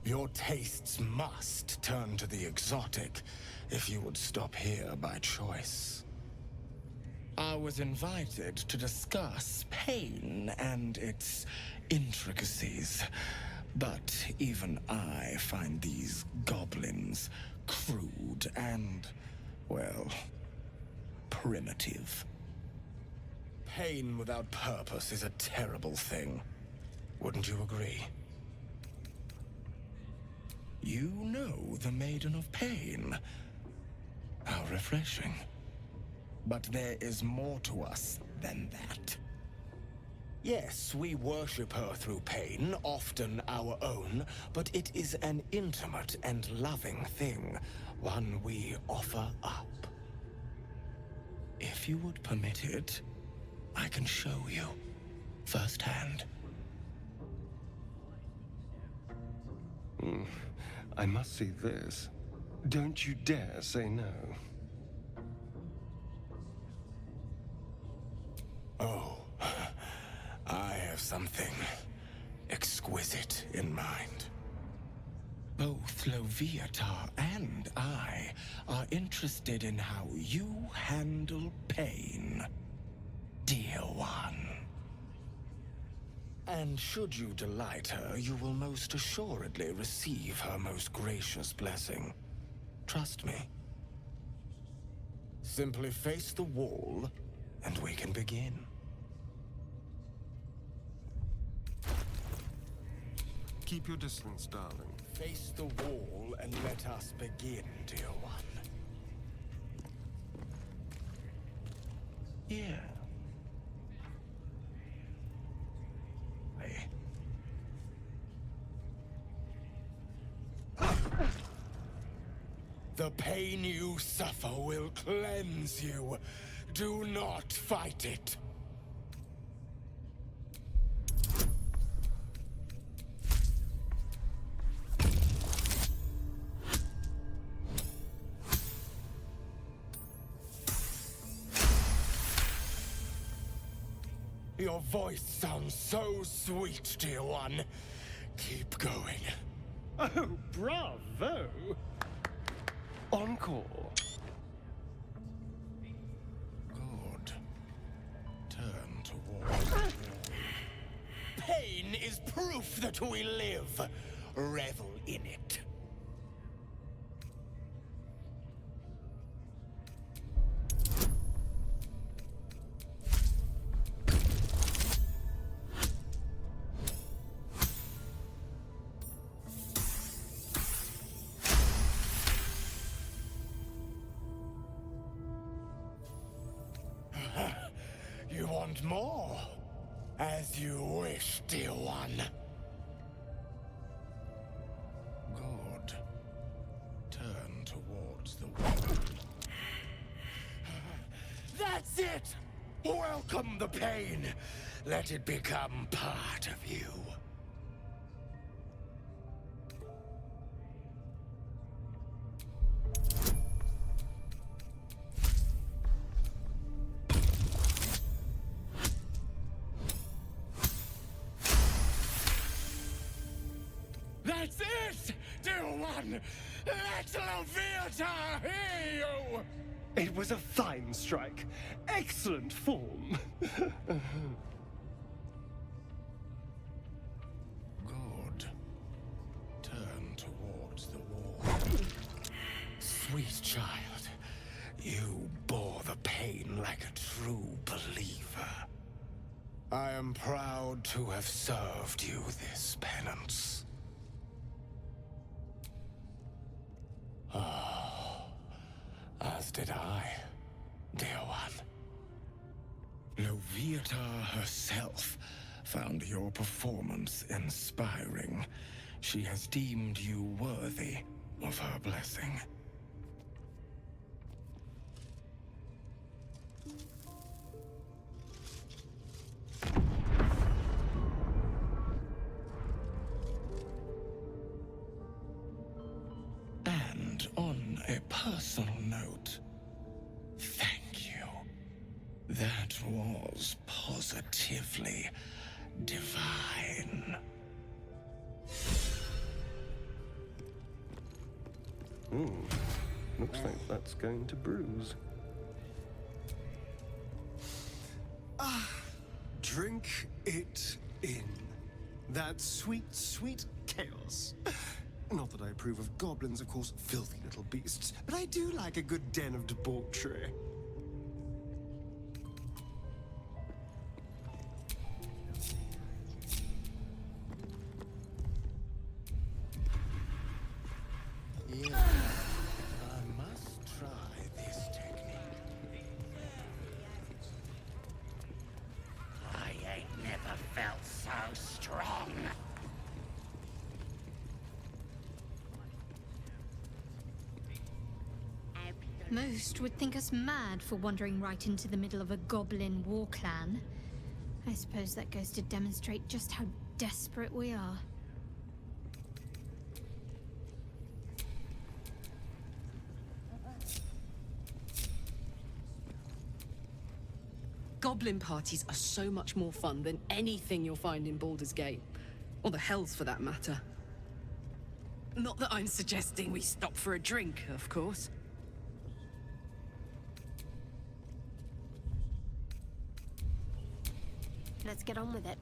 Your tastes must turn to the exotic if you would stop here by choice. I was invited to discuss pain and its intricacies, but even I find these goblins crude and, well, primitive. Pain without purpose is a terrible thing. Wouldn't you agree? You know the Maiden of Pain. How refreshing. But there is more to us than that. Yes, we worship her through pain, often our own, but it is an intimate and loving thing, one we offer up. If you would permit it, I can show you firsthand. I must see this. Don't you dare say no. Oh, I have something exquisite in mind. Both Leviatha and I are interested in how you handle pain, dear one. And should you delight her, you will most assuredly receive her most gracious blessing. Trust me. Simply face the wall, and we can begin. Keep your distance, darling. Face the wall and let us begin, dear one. Here. The pain you suffer will cleanse you. Do not fight it. Your voice sounds so sweet, dear one. Keep going. Oh, bravo! Encore. Good. Turn toward the wall. Pain is proof that we live. Revel in it. You want more? As you wish, dear one. Good. Turn towards the wall. That's it! Welcome the pain. Let it become part of you. That's it, dear one! Let Leviatha hear you! It was a fine strike. Excellent form. Good. Turn towards the wall. Sweet child, you bore the pain like a true believer. I am proud to have served you this penance. Oh, as did I, dear one. Leviatha herself found your performance inspiring. She has deemed you worthy of her blessing. personal note, thank you. That was positively divine. Looks like that's going to bruise. Drink it in. That sweet, sweet chaos. Not that I approve of goblins, of course, filthy little beasts, but I do like a good den of debauchery. Yeah, I must try this technique. I ain't never felt so strong. Most would think us mad for wandering right into the middle of a goblin war clan. I suppose that goes to demonstrate just how desperate we are. Goblin parties are so much more fun than anything you'll find in Baldur's Gate. Or the Hells, for that matter. Not that I'm suggesting we stop for a drink, of course. Let's get on with it.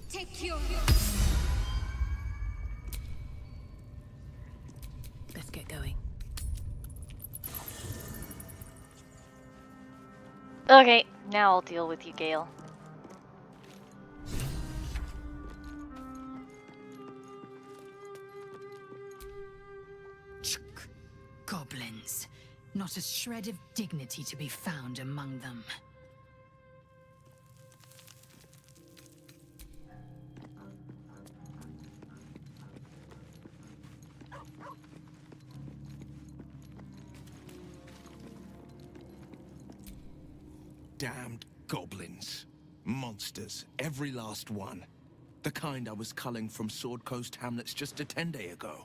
Take your... Let's get going. Okay, now I'll deal with you, Gale. Goblins. Not a shred of dignity to be found among them. Damned goblins. Monsters, every last one. The kind I was culling from Sword Coast hamlets just a 10-day ago.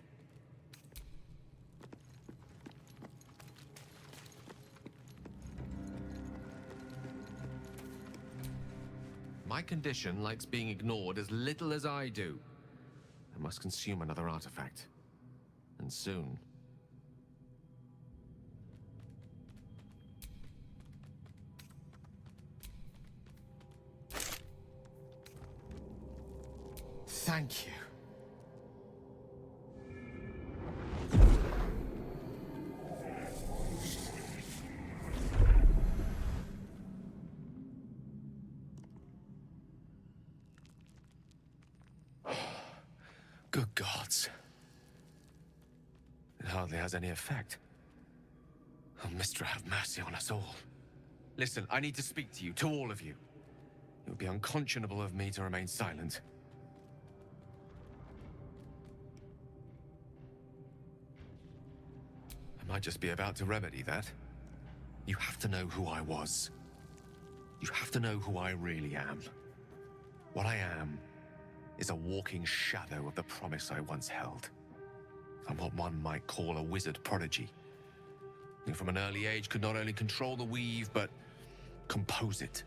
My condition likes being ignored as little as I do. I must consume another artifact. And soon. Thank you. Good gods. It hardly has any effect. Oh, Mister, have mercy on us all. Listen, I need to speak to you, to all of you. It would be unconscionable of me to remain silent. I might just be about to remedy that. You have to know who I was. You have to know who I really am. What I am is a walking shadow of the promise I once held. I'm what one might call a wizard prodigy, who from an early age could not only control the weave, but compose it,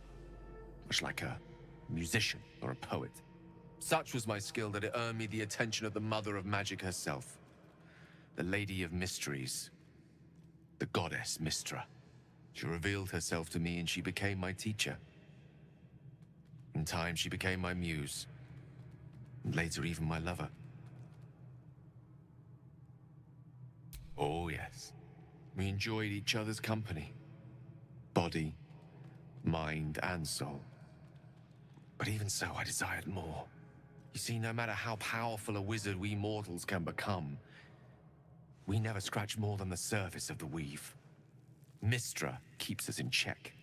much like a musician or a poet. Such was my skill that it earned me the attention of the mother of magic herself, the Lady of Mysteries, the goddess Mystra. She revealed herself to me and she became my teacher. In time, she became my muse, and later even my lover. Oh yes, we enjoyed each other's company. Body, mind, and soul. But even so, I desired more. You see, no matter how powerful a wizard we mortals can become, we never scratch more than the surface of the weave. Mystra keeps us in check.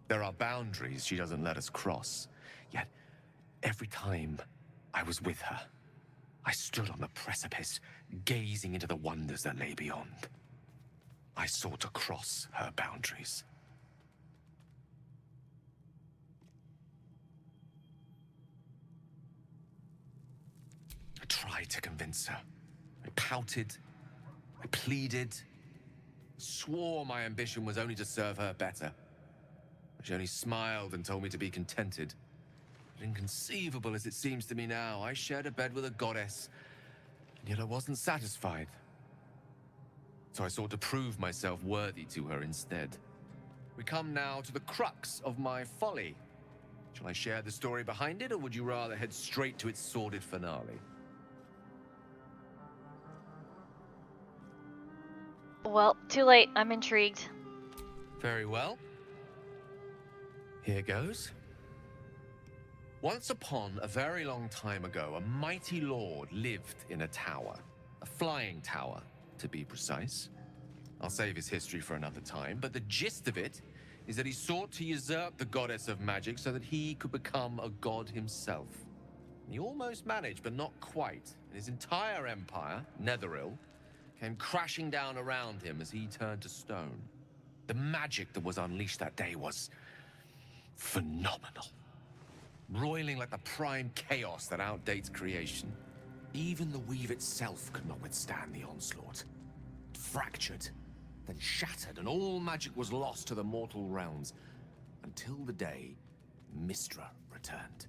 There are boundaries she doesn't let us cross, yet every time I was with her, I stood on the precipice, gazing into the wonders that lay beyond. I sought to cross her boundaries. to convince her. I pouted, I pleaded, swore my ambition was only to serve her better. She only smiled and told me to be contented. But inconceivable as it seems to me now, I shared a bed with a goddess, and yet I wasn't satisfied. So I sought to prove myself worthy to her instead. We come now to the crux of my folly. Shall I share the story behind it, or would you rather head straight to its sordid finale? Well, too late. I'm intrigued. Very well. Here goes. Once upon a very long time ago, a mighty lord lived in a tower. A flying tower, to be precise. I'll save his history for another time, but the gist of it is that he sought to usurp the goddess of magic so that he could become a god himself. He almost managed, but not quite. And his entire empire, Netheril, came crashing down around him as he turned to stone. The magic that was unleashed that day was phenomenal. Roiling like the prime chaos that outdates creation. Even the weave itself could not withstand the onslaught. It fractured, then shattered, and all magic was lost to the mortal realms, until the day Mystra returned.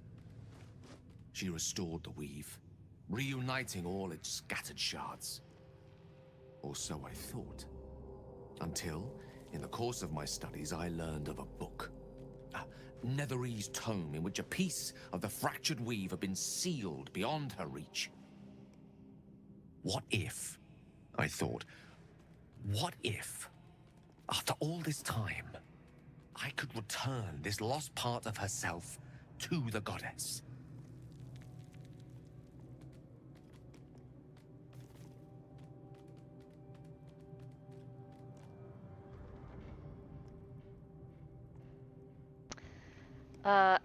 She restored the weave, reuniting all its scattered shards. Or so I thought. Until, in the course of my studies, I learned of a book. A Netherese tome in which a piece of the fractured weave had been sealed beyond her reach. What if, I thought, what if, after all this time, I could return this lost part of herself to the goddess?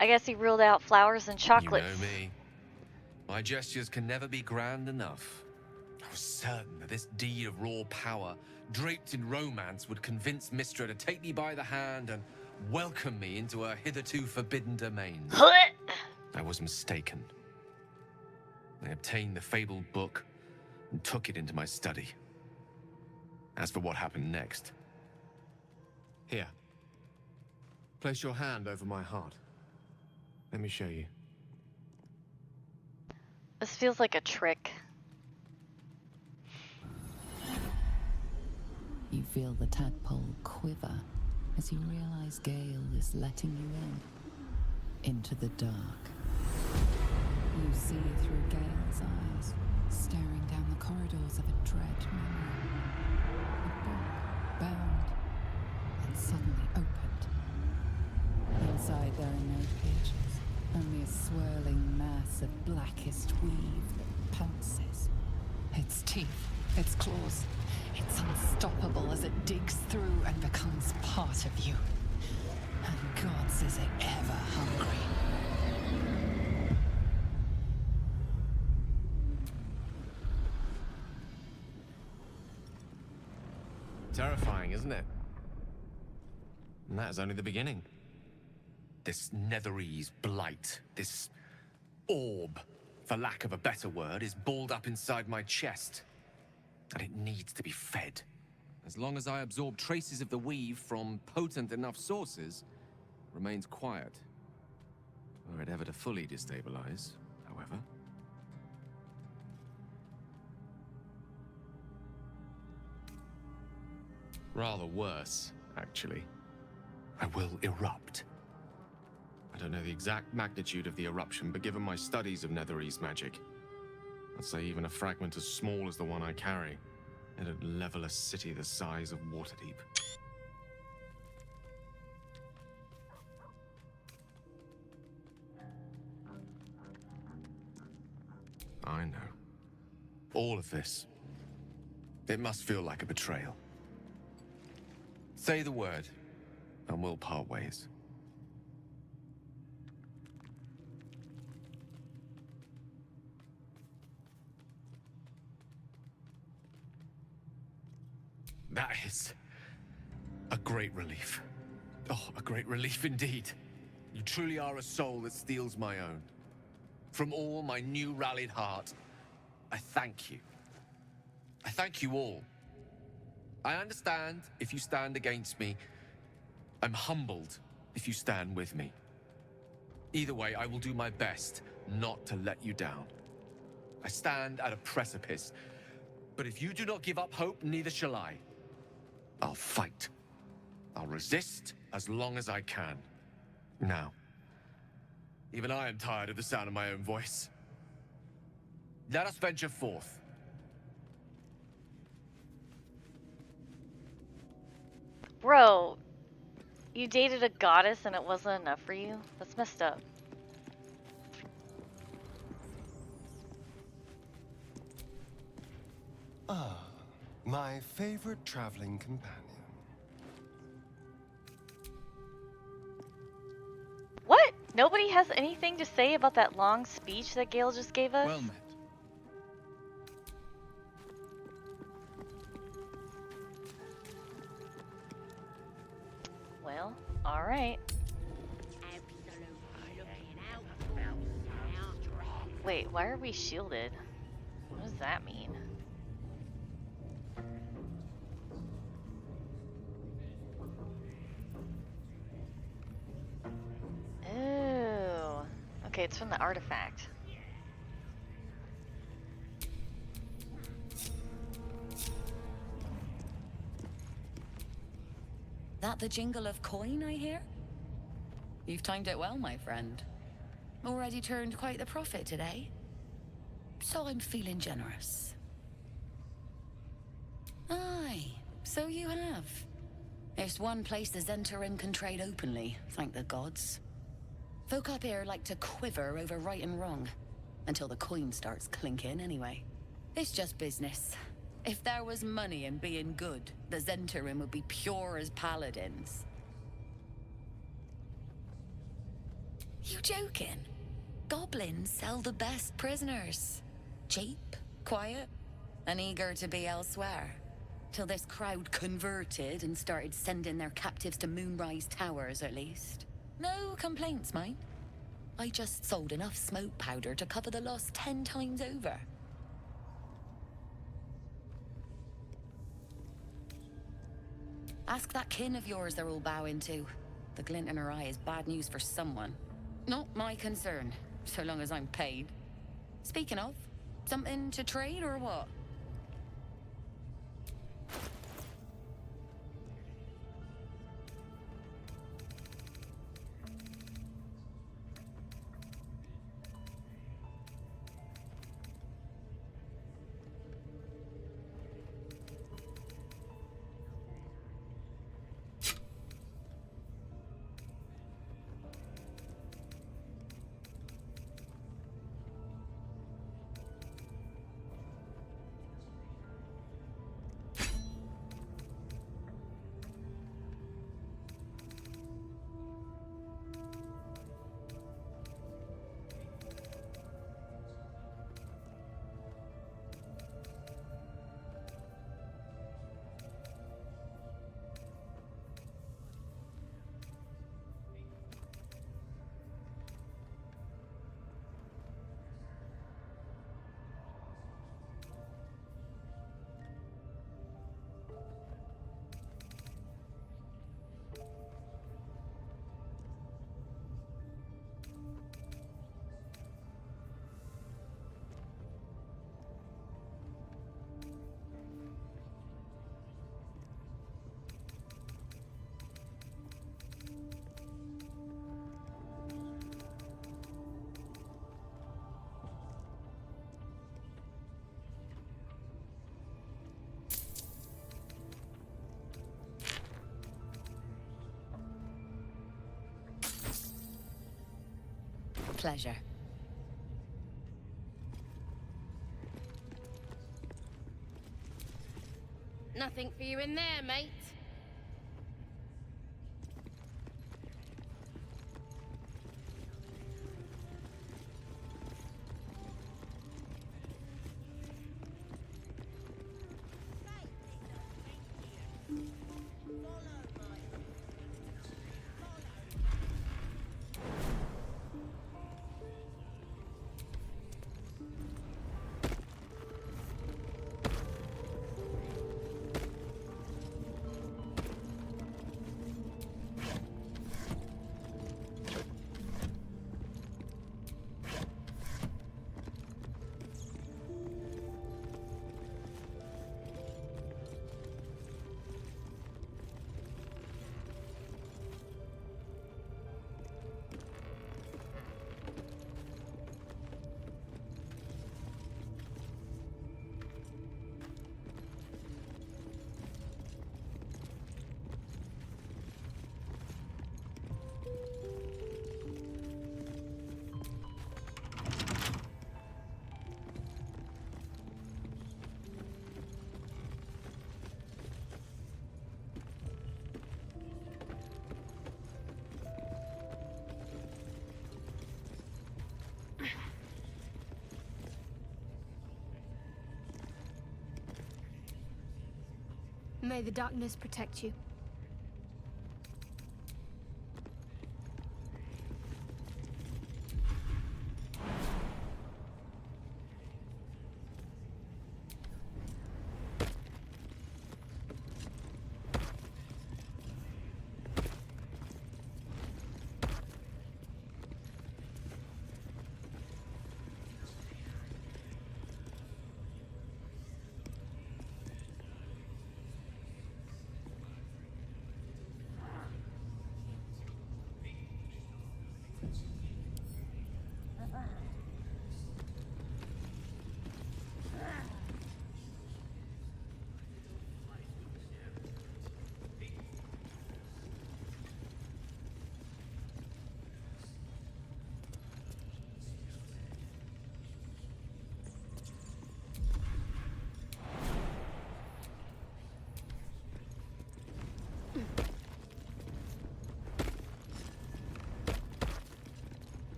I guess he ruled out flowers and chocolates. You know me. My gestures can never be grand enough. I was certain that this deed of raw power, draped in romance, would convince Mystra to take me by the hand and welcome me into her hitherto forbidden domains. I was mistaken. I obtained the fabled book and took it into my study. As for what happened next... Here. Place your hand over my heart. Let me show you. This feels like a trick. You feel the tadpole quiver as you realize Gale is letting you into the dark. You see through Gale's eyes, staring down the corridors of a dread memory. A book bound and suddenly opened. Inside there are no pages, only a swirling mass of blackest weave that pounces. Its teeth, its claws, it's unstoppable as it digs through and becomes part of you. And gods, is it ever hungry. Terrifying, isn't it? And that is only the beginning. This Netherese blight, this orb, for lack of a better word, is balled up inside my chest. And it needs to be fed. As long as I absorb traces of the weave from potent enough sources, it remains quiet. Were it ever to fully destabilize, however. Rather worse, actually. I will erupt. I don't know the exact magnitude of the eruption, but given my studies of Netherese magic, I'd say even a fragment as small as the one I carry, it'd level a city the size of Waterdeep. I know. All of this. It must feel like a betrayal. Say the word, and we'll part ways. That is a great relief. Oh, a great relief indeed. You truly are a soul that steals my own. From all my new rallied heart, I thank you. I thank you all. I understand if you stand against me. I'm humbled if you stand with me. Either way, I will do my best not to let you down. I stand at a precipice, but if you do not give up hope, neither shall I. I'll fight. I'll resist as long as I can. Now, even I am tired of the sound of my own voice. Let us venture forth. Bro, you dated a goddess and it wasn't enough for you? That's messed up. Ah, my favorite traveling companion. What? Nobody has anything to say about that long speech that Gale just gave us? Well met. Well, alright. Wait, why are we shielded? What does that mean? Oh. Okay, it's from the artifact. That the jingle of coin I hear? You've timed it well, my friend. Already turned quite the profit today. So I'm feeling generous. Aye, so you have. It's one place the Zentarim can trade openly, thank the gods. Folk up here like to quiver over right and wrong, until the coin starts clinking anyway. It's just business. If there was money in being good, the Zentarim would be pure as paladins. You joking? Goblins sell the best prisoners. Cheap, quiet, and eager to be elsewhere. Till this crowd converted and started sending their captives to Moonrise Towers, at least. No complaints, mate. I just sold enough smoke powder to cover the loss 10 times over. Ask that kin of yours they're all bowing to. The glint in her eye is bad news for someone. Not my concern, so long as I'm paid. Speaking of, something to trade or what? Pleasure. Nothing for you in there, mate. May the darkness protect you.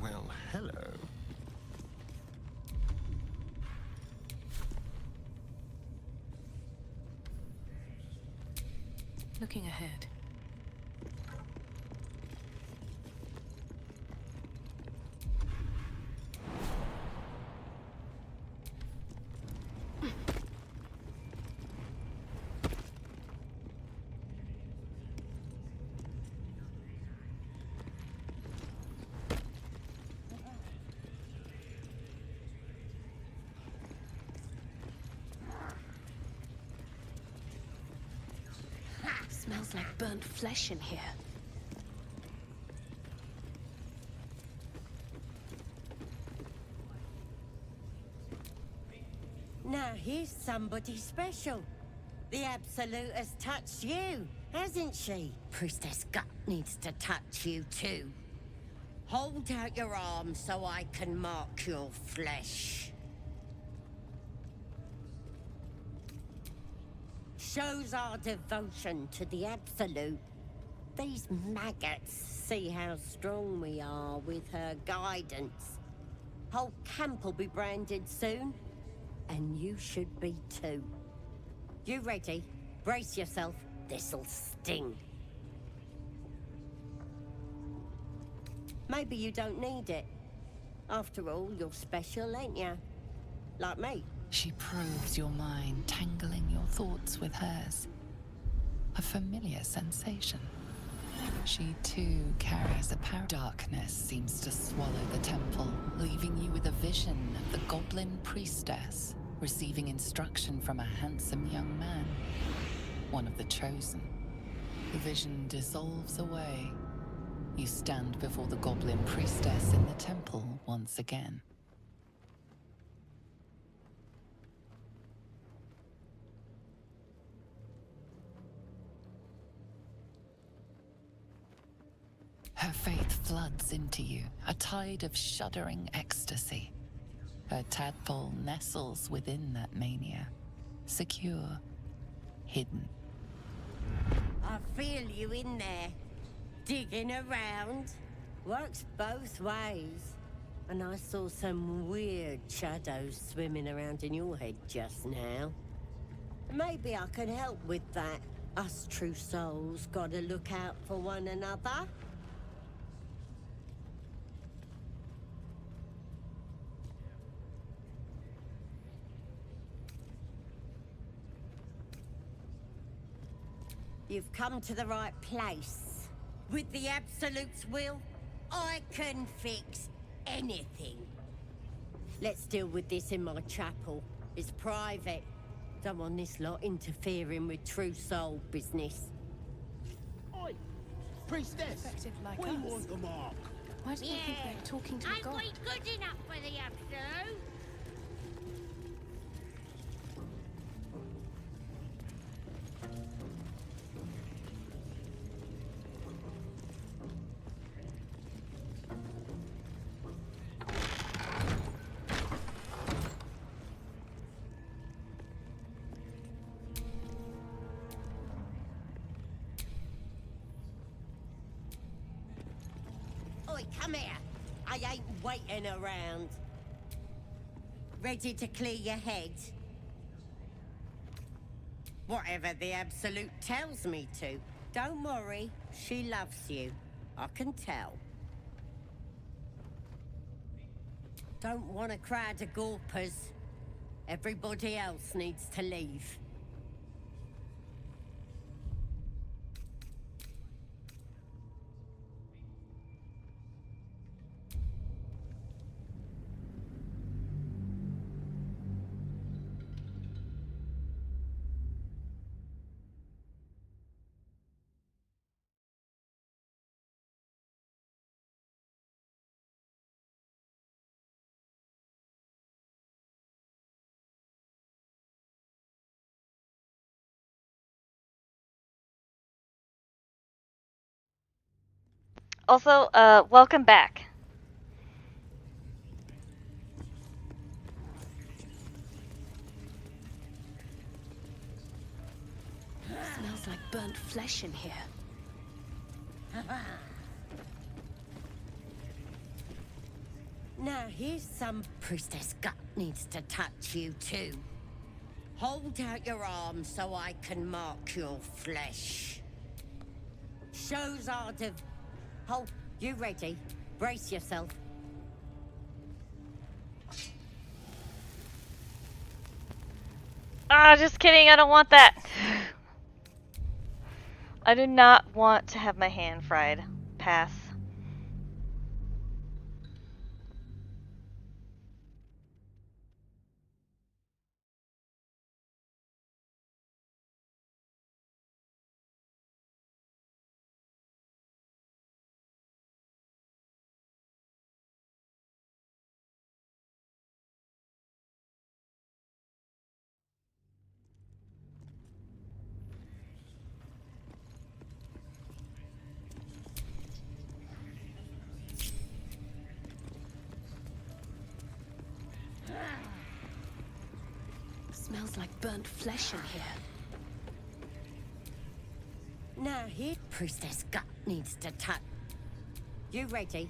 Well, hello. Looking ahead. Smells like burnt flesh in here. Now here's somebody special. The Absolute has touched you, hasn't she? Priestess Gut needs to touch you too. Hold out your arm so I can mark your flesh. Shows our devotion to the Absolute. These maggots see how strong we are with her guidance. Whole camp will be branded soon, and you should be too. You ready? Brace yourself. This'll sting. Maybe you don't need it. After all, you're special, ain't ya? Like me. She probes your mind, tangling your thoughts with hers. A familiar sensation. She too carries a power. Darkness seems to swallow the temple, leaving you with a vision of the goblin priestess receiving instruction from a handsome young man, one of the chosen. The vision dissolves away. You stand before the goblin priestess in the temple once again. Her faith floods into you, a tide of shuddering ecstasy. Her tadpole nestles within that mania, secure, hidden. I feel you in there, digging around. Works both ways. And I saw some weird shadows swimming around in your head just now. Maybe I can help with that. Us true souls gotta look out for one another. You've come to the right place. With the Absolute's will, I can fix anything. Let's deal with this in my chapel. It's private. Don't want this lot interfering with true soul business. Oi! Priestess! Like we us. want the mark. Why do you think they're talking to a Ain't god? we good enough for the Absolute? Oi, come here. I ain't waiting around. Ready to clear your head? Whatever the Absolute tells me to. Don't worry, she loves you. I can tell. Don't want a crowd of gawpers. Everybody else needs to leave. Also, welcome back. Smells like burnt flesh in here. Now here's some priestess gut needs to touch you too. Hold out your arm so I can mark your flesh. Shows art of... Hold, you ready? Brace yourself. Ah, just kidding, I don't want that. I do not want to have my hand fried. Pass. Smells like burnt flesh in here. Now here, priestess gut needs to touch. You ready?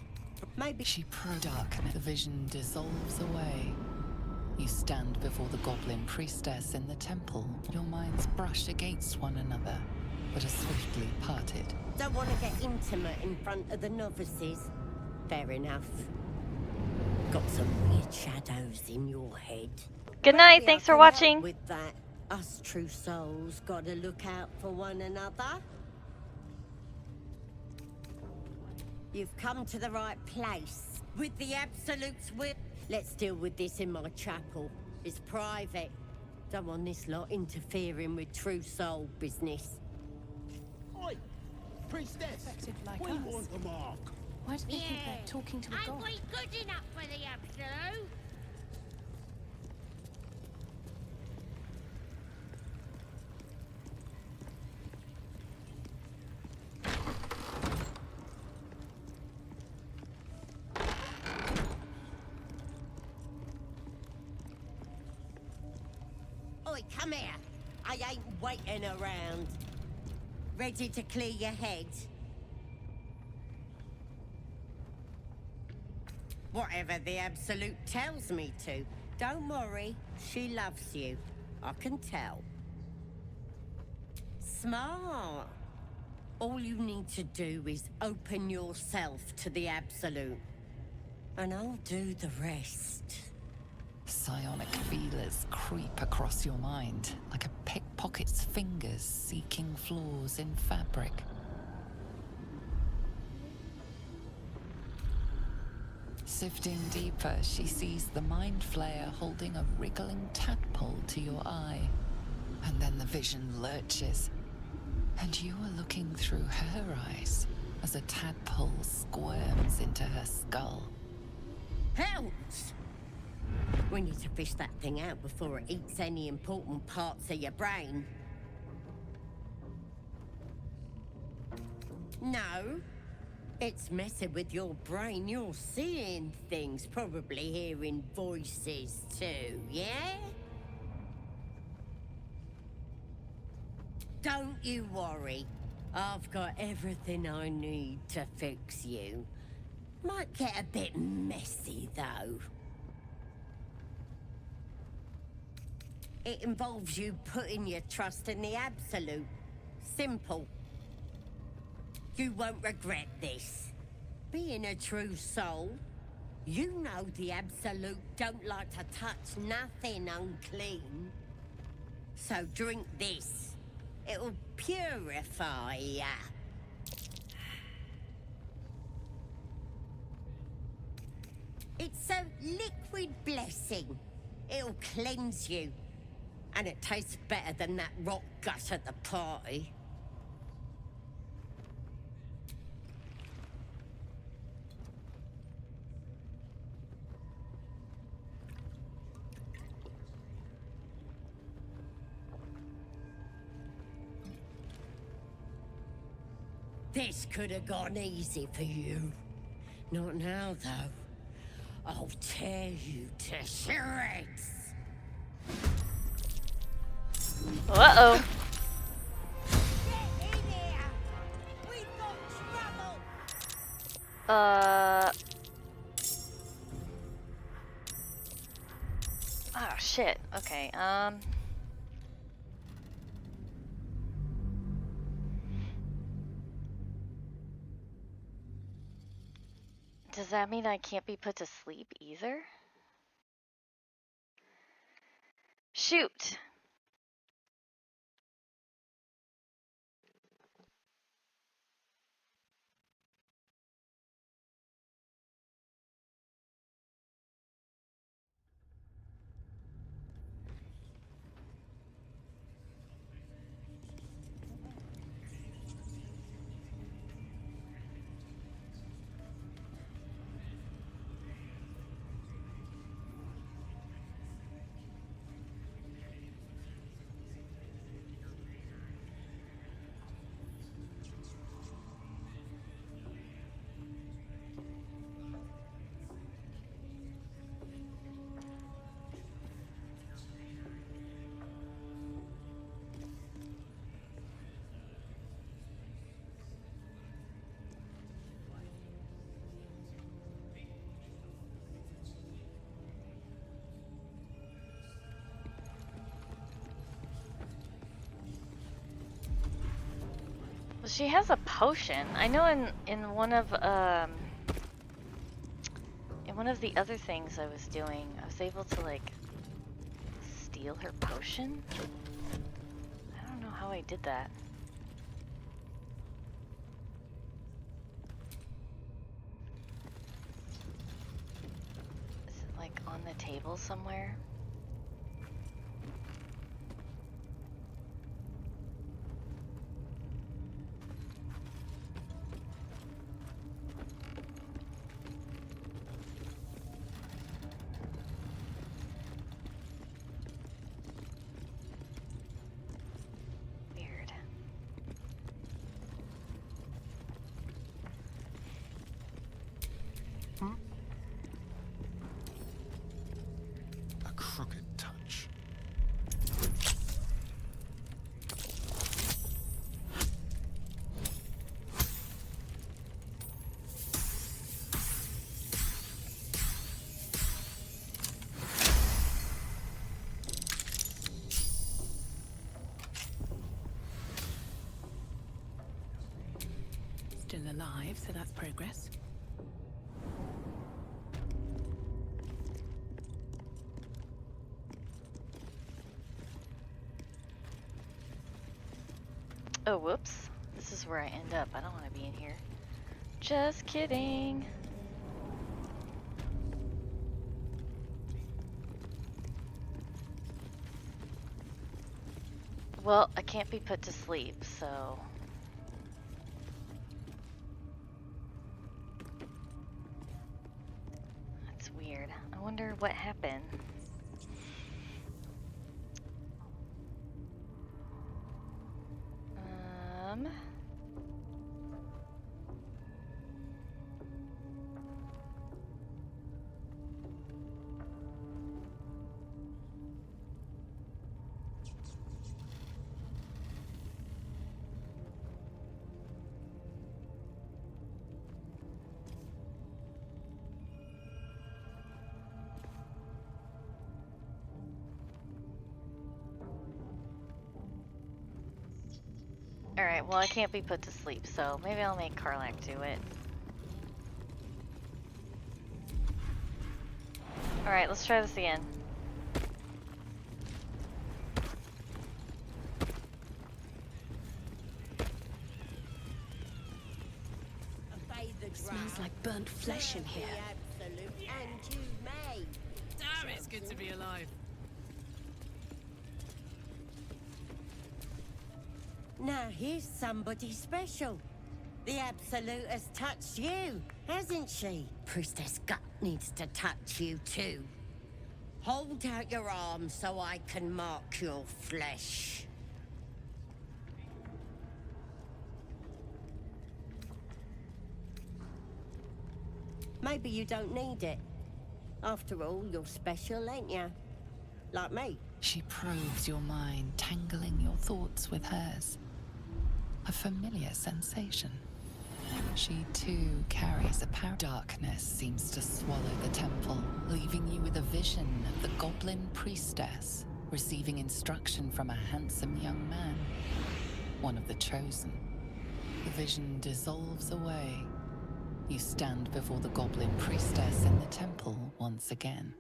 Maybe... She dark, the vision dissolves away. You stand before the goblin priestess in the temple. Your minds brush against one another, but are swiftly parted. Don't want to get intimate in front of the novices. Fair enough. Got some weird shadows in your head. Good night, Maybe thanks I for can watching. help with that. Us true souls gotta look out for one another. You've come to the right place. With the Absolute's whip. Let's deal with this in my chapel. It's private. Don't want this lot interfering with true soul business. Oi! Priestess! Like we us. want a mark. Why do they think they're talking to a god? Aren't we good enough for the Absolute? Oi, come here. I ain't waiting around. Ready to clear your head? Whatever the Absolute tells me to. Don't worry, she loves you. I can tell. Smart. All you need to do is open yourself to the Absolute. And I'll do the rest. Psionic feelers creep across your mind, like a pickpocket's fingers seeking flaws in fabric. Sifting deeper, she sees the mind flayer holding a wriggling tadpole to your eye. And then the vision lurches, and you are looking through her eyes as a tadpole squirms into her skull. Helps! We need to fish that thing out before it eats any important parts of your brain. No. It's messing with your brain. You're seeing things, probably hearing voices too, yeah? Don't you worry. I've got everything I need to fix you. Might get a bit messy, though. It involves you putting your trust in the Absolute. Simple. You won't regret this. Being a true soul, you know the Absolute don't like to touch nothing unclean. So drink this. It'll purify ya. It's a liquid blessing. It'll cleanse you. And it tastes better than that rock gush at the party. This could have gone easy for you. Not now, though. I'll tear you to shreds. Uh-oh. Get in here! We've got trouble! Oh, shit. Okay, does that mean I can't be put to sleep either? Shoot! Well, she has a potion. I know in one of the other things I was doing, I was able to like steal her potion. I don't know how I did that. Is it like on the table somewhere? A crooked touch. Still alive, so that's progress. Oh, whoops. This is where I end up. I don't want to be in here. Just kidding. Well, I can't be put to sleep, so... That's weird. I wonder what happened. Alright, well I can't be put to sleep, so maybe I'll make Karlach do it. Alright, let's try this again. Smells like burnt flesh in here. Absolute, and you may. Damn, it's good to be alive. Now here's somebody special. The Absolute has touched you, hasn't she? Priestess Gut needs to touch you too. Hold out your arm so I can mark your flesh. Maybe you don't need it. After all, you're special, ain't you? Like me. She probes your mind, tangling your thoughts with hers. A familiar sensation. She too carries a power. Darkness seems to swallow the temple, leaving you with a vision of the goblin priestess receiving instruction from a handsome young man, one of the chosen. The vision dissolves away. You stand before the goblin priestess in the temple once again.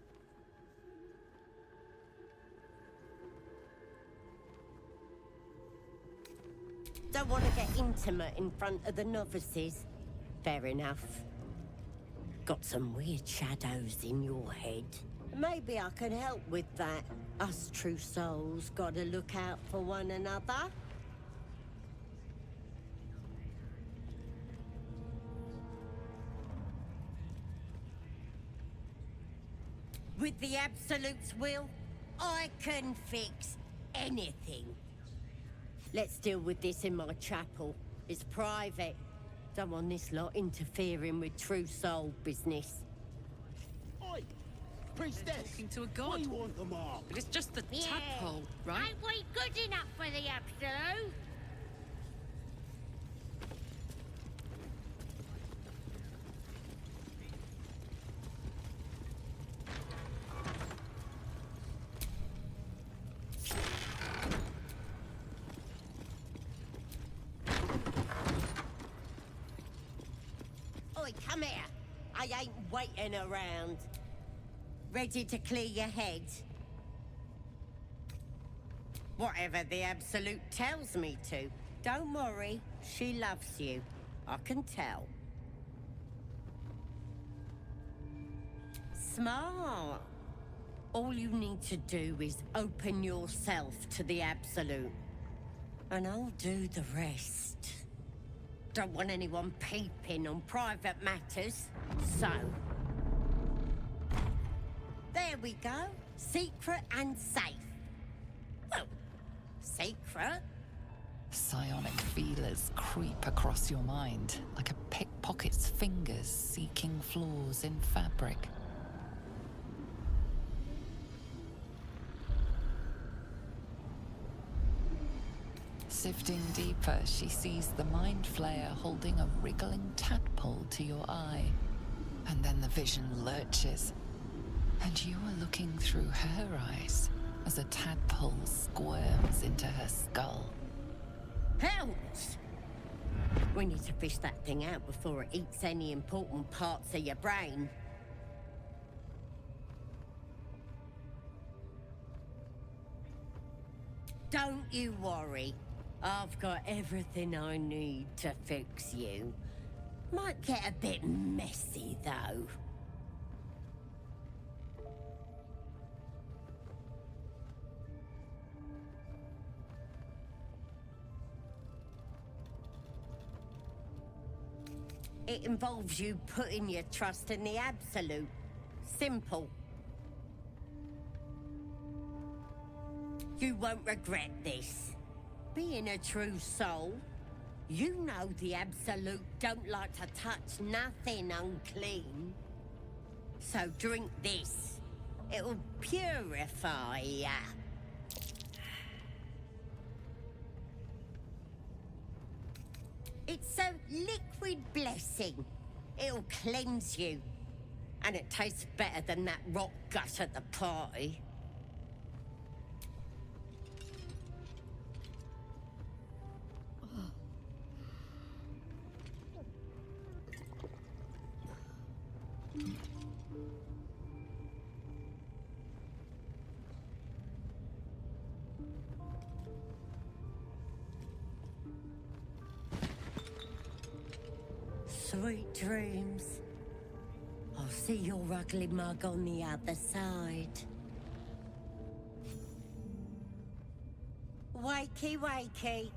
Don't want to get intimate in front of the novices. Fair enough. Got some weird shadows in your head. Maybe I can help with that. Us true souls gotta look out for one another. With the Absolute's will, I can fix anything. Let's deal with this in my chapel. It's private. Don't want this lot interfering with true soul business. Oi! Priestess! Talking to a god. We want them all. But it's just the Yeah. tadpole, right? Ain't we good enough for the Absolute? Oi, come here. I ain't waiting around. Ready to clear your head? Whatever the Absolute tells me to. Don't worry, she loves you. I can tell. Smart. All you need to do is open yourself to the Absolute. And I'll do the rest. Don't want anyone peeping on private matters, so... There we go. Secret and safe. Well, secret. Psionic feelers creep across your mind, like a pickpocket's fingers seeking flaws in fabric. Sifting deeper, she sees the mind flayer holding a wriggling tadpole to your eye. And then the vision lurches, and you are looking through her eyes as a tadpole squirms into her skull. Helps! We need to fish that thing out before it eats any important parts of your brain. Don't you worry. I've got everything I need to fix you. Might get a bit messy, though. It involves you putting your trust in the Absolute. Simple. You won't regret this. Being a true soul, you know the Absolute don't like to touch nothing unclean. So drink this. It'll purify ya. It's a liquid blessing. It'll cleanse you. And it tastes better than that rock gut at the party. Sweet dreams. I'll see your ugly mug on the other side. Wakey, wakey.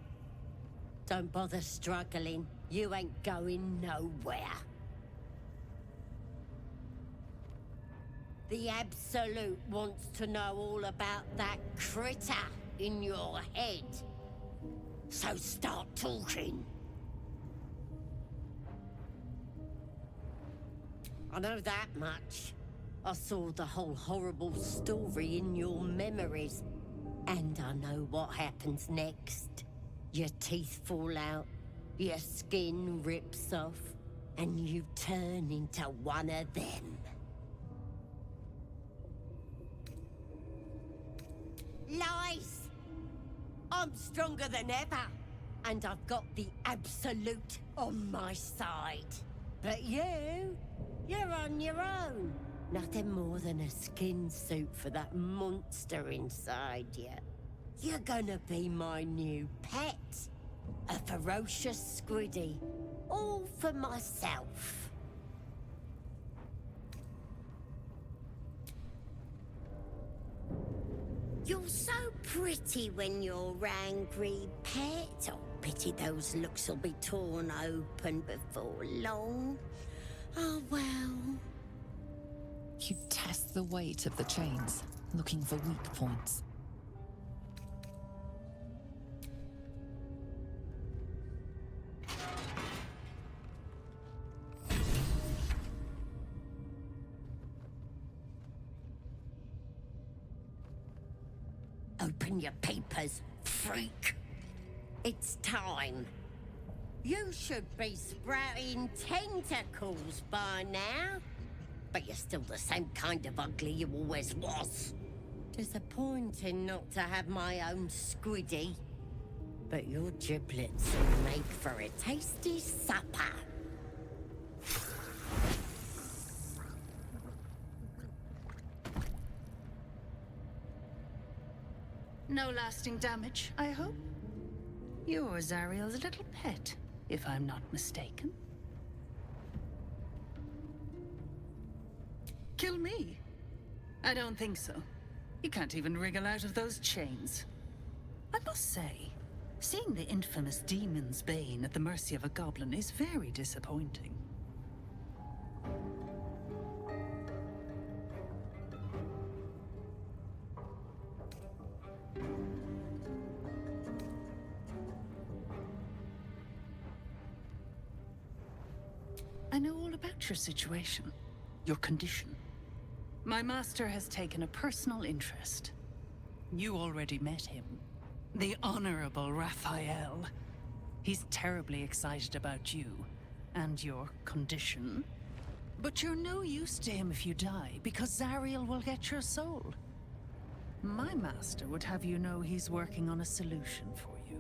Don't bother struggling. You ain't going nowhere. The Absolute wants to know all about that critter in your head. So start talking. I know that much. I saw the whole horrible story in your memories. And I know what happens next. Your teeth fall out, your skin rips off, and you turn into one of them. Lies! I'm stronger than ever, and I've got the Absolute on my side. But you're on your own. Nothing more than a skin suit for that monster inside you. You're gonna be my new pet. A ferocious squiddy. All for myself. You're so pretty when you're angry, pet. Oh, pity those looks will be torn open before long. Oh, well. You test the weight of the chains, looking for weak points. Open your papers, freak. It's time. You should be sprouting tentacles by now. But you're still the same kind of ugly you always was. Disappointing not to have my own squiddy. But your giblets will make for a tasty supper. No lasting damage, I hope? You're Zariel's little pet, if I'm not mistaken. Kill me? I don't think so. You can't even wriggle out of those chains. I must say, seeing the infamous demon's bane at the mercy of a goblin is very disappointing. I know all about your situation, your condition. My master has taken a personal interest. You already met him. The Honorable Raphael. He's terribly excited about you and your condition. But you're no use to him if you die, because Zariel will get your soul. My master would have you know he's working on a solution for you.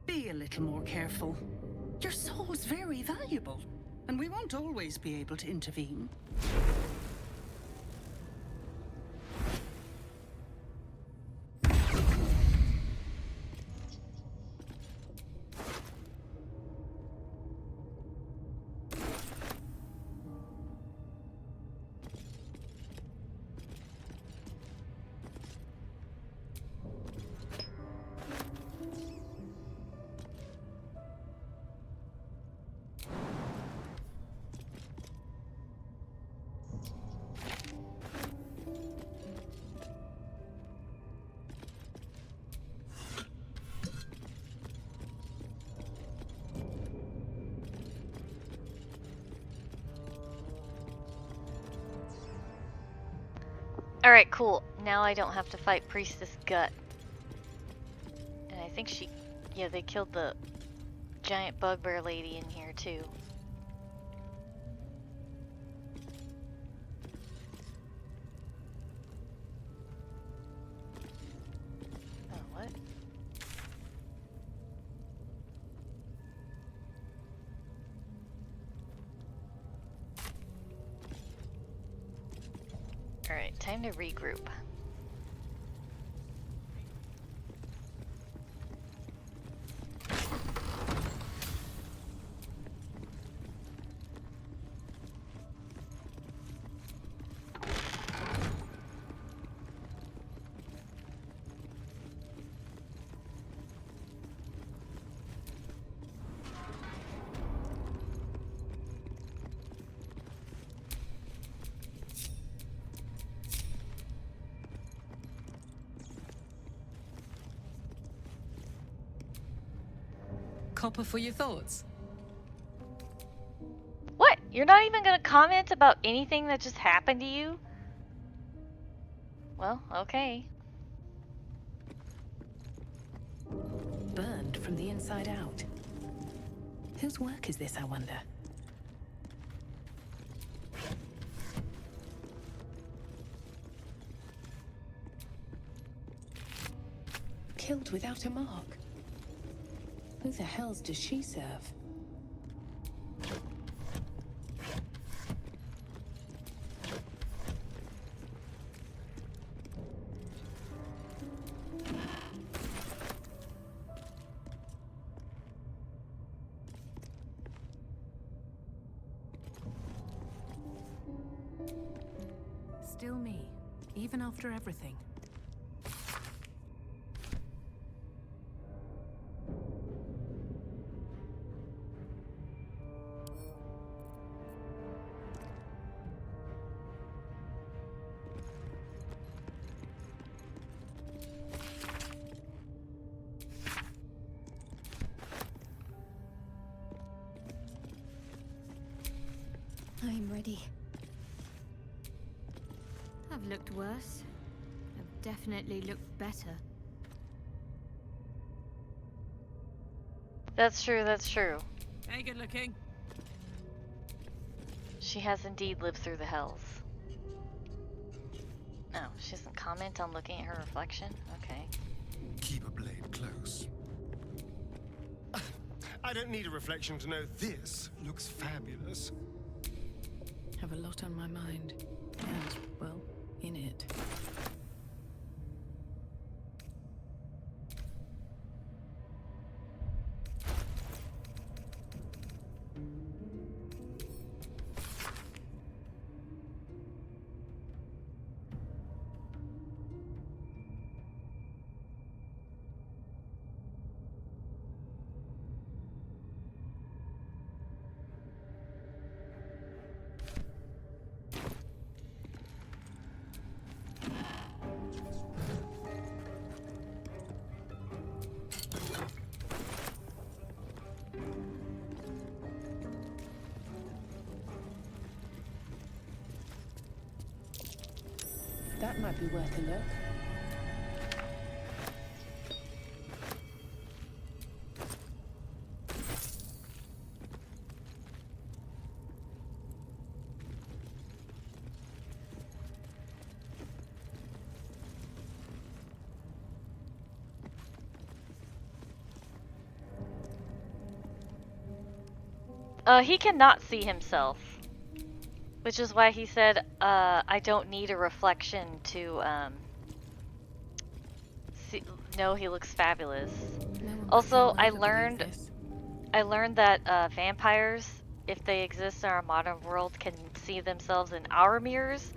Be a little more careful. Your soul's very valuable, and we won't always be able to intervene. Alright, cool. Now I don't have to fight Priestess Gut. And I think she... yeah, they killed the giant bugbear lady in here too. Oh, what? Alright, time to regroup. Copper for your thoughts. What? You're not even gonna comment about anything that just happened to you? Well, okay. Burned from the inside out. Whose work is this, I wonder? Killed without a mark. Who the hells does she serve? Still me, even after everything. I'm ready. I've looked worse. I've definitely looked better. That's true, that's true. Hey, good looking. She has indeed lived through the hells. No, she doesn't comment on looking at her reflection? Okay. Keep a blade close. I don't need a reflection to know this looks fabulous. Have a lot on my mind. And, well, in it. That might be worth a look. He cannot see himself. Which is why he said, I don't need a reflection to, see. No, he looks fabulous. Also, I learned that vampires, if they exist in our modern world, can see themselves in our mirrors,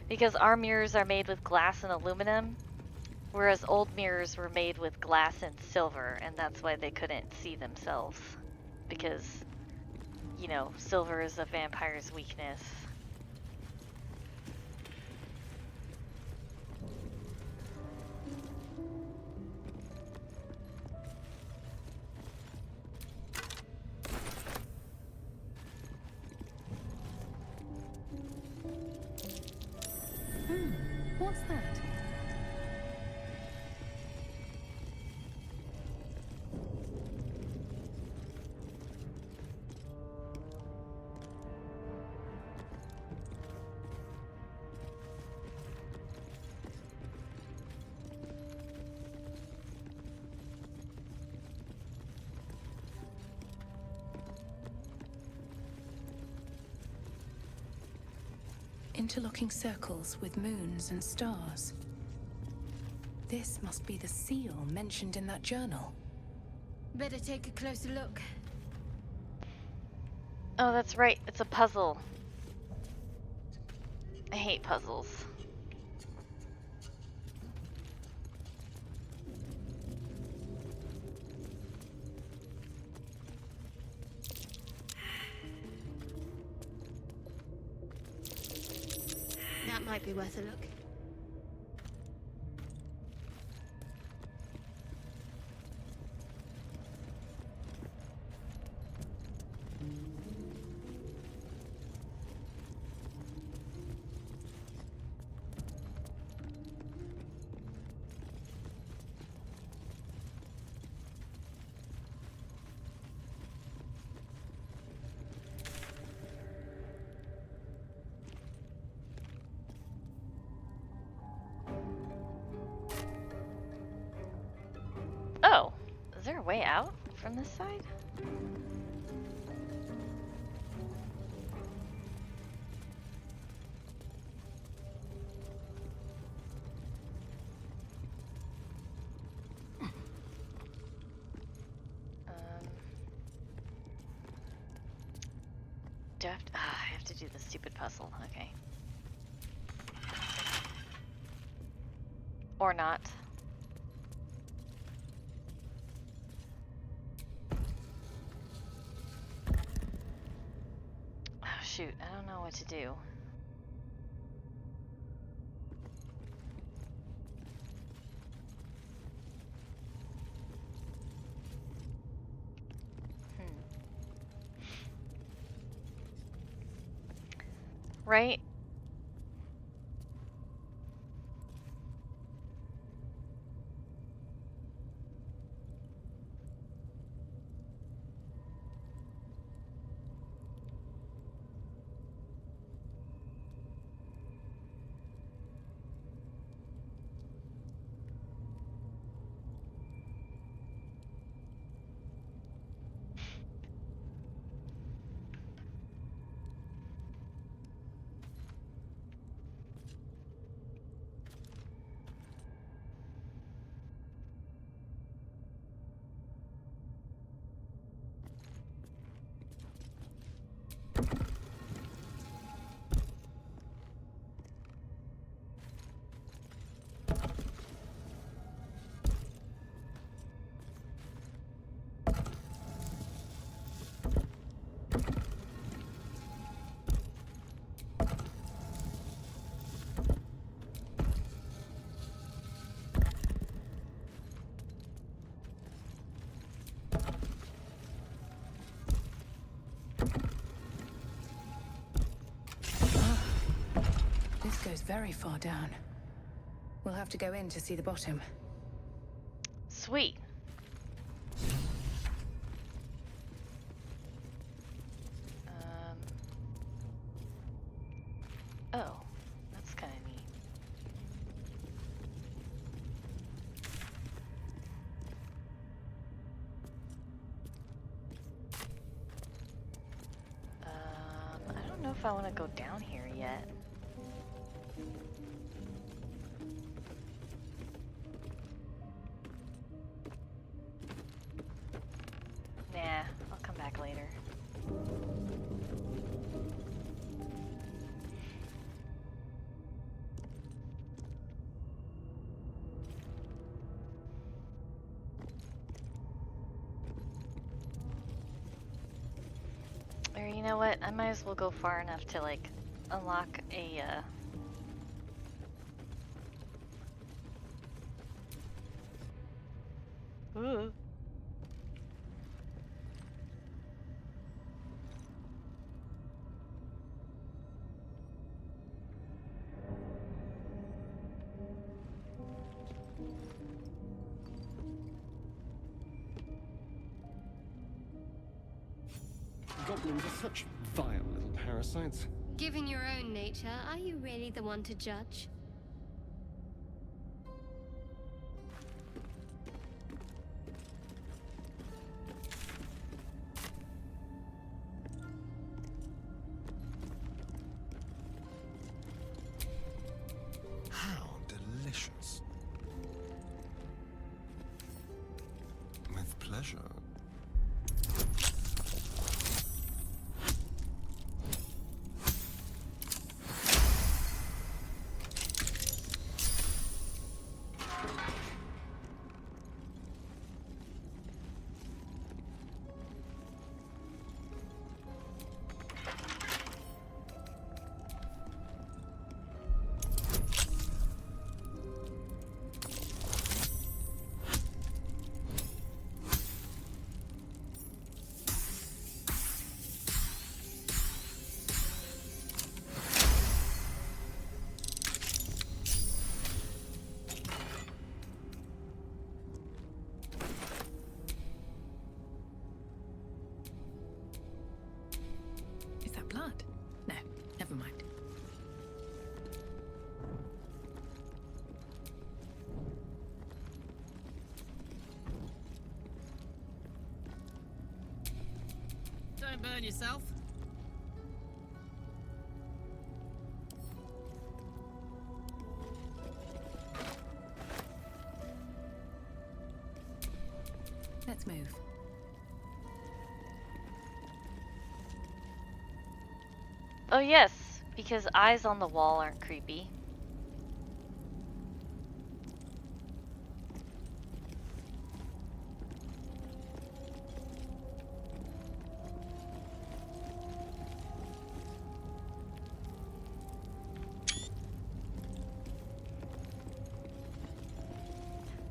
because our mirrors are made with glass and aluminum, whereas old mirrors were made with glass and silver, and that's why they couldn't see themselves, because, you know, silver is a vampire's weakness. What's that? interlocking circles with moons and stars. This must be the seal mentioned in that journal. Better take a closer look. Oh, that's right. It's a puzzle. I hate puzzles. That might be worth a look. Oh, is there a way out from this side? Do I have to, I have to do the stupid puzzle, okay. Or not. Oh shoot, I don't know what to do. Right? This goes very far down. We'll have to go in to see the bottom. Sweet. Oh, that's kind of neat. I don't know if I want to go down here yet. Nah, I'll come back later. Or you know what? I might as well go far enough to like unlock a Ooh. Goblins are such vile little parasites. Given your own nature, are you really the one to judge? pleasure. Is that blood? No, never mind. Don't burn yourself. Let's move. Oh yes, because eyes on the wall aren't creepy.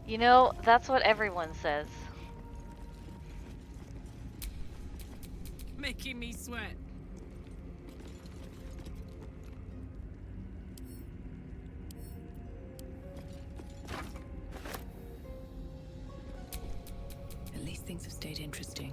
You know, that's what everyone says. Making me sweat. At least things have stayed interesting.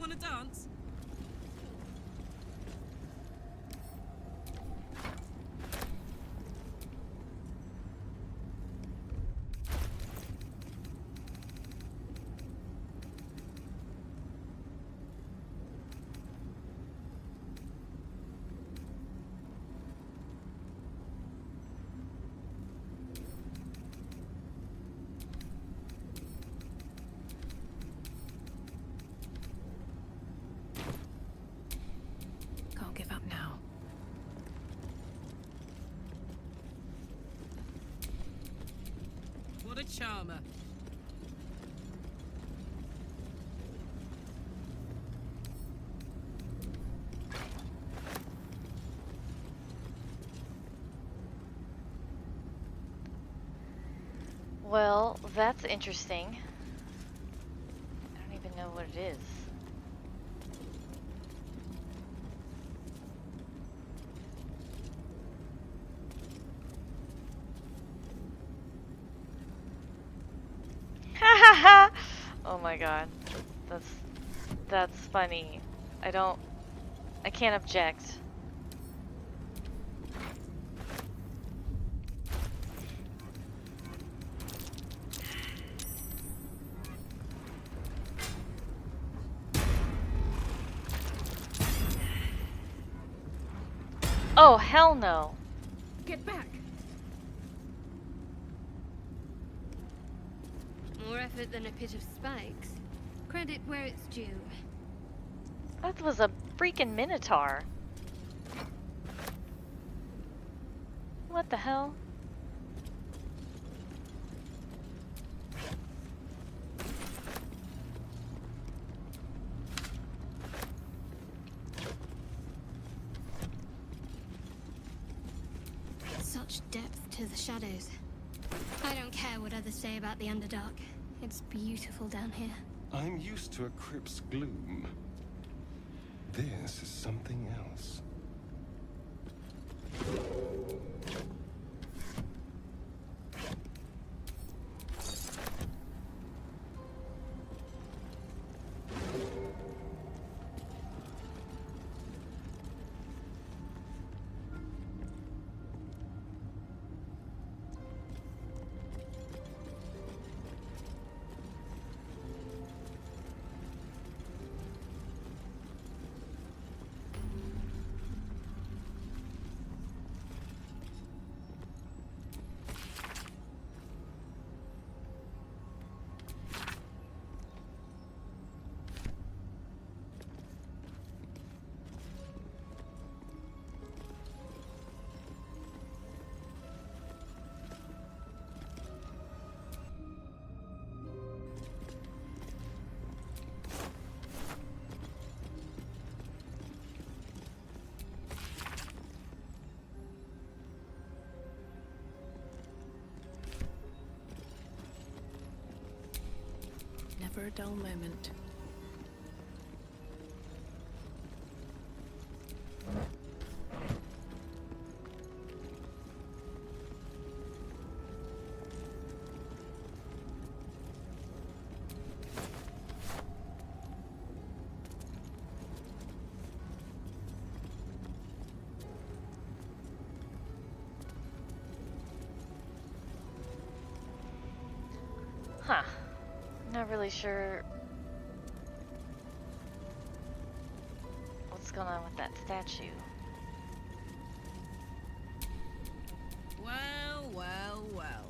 Wanna dance? Can't give up now. What a charmer. Well, that's interesting. I don't even know what it is. Oh my god. That's funny. I can't object. Oh, hell no. Get back! More effort than a pit of spikes. Credit where it's due. That was a freaking minotaur. What the hell? Such depth to the shadows. I don't care what others say about the Underdark. It's beautiful down here. I'm used to a crypt's gloom. this is something else. Never a dull moment. Huh. Not really sure what's going on with that statue. Well, well, well.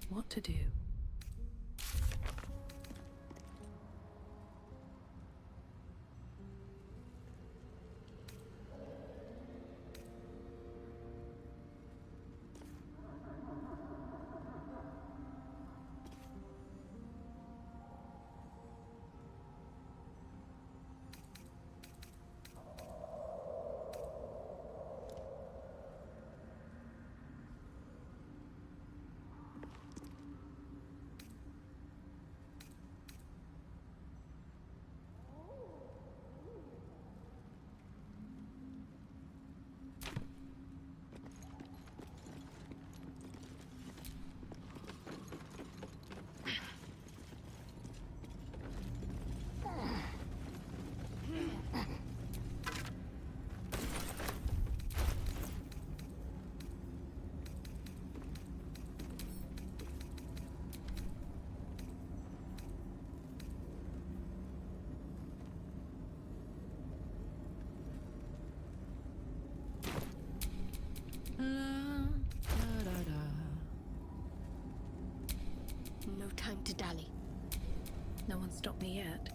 What to do? No time to dally. No one stopped me yet.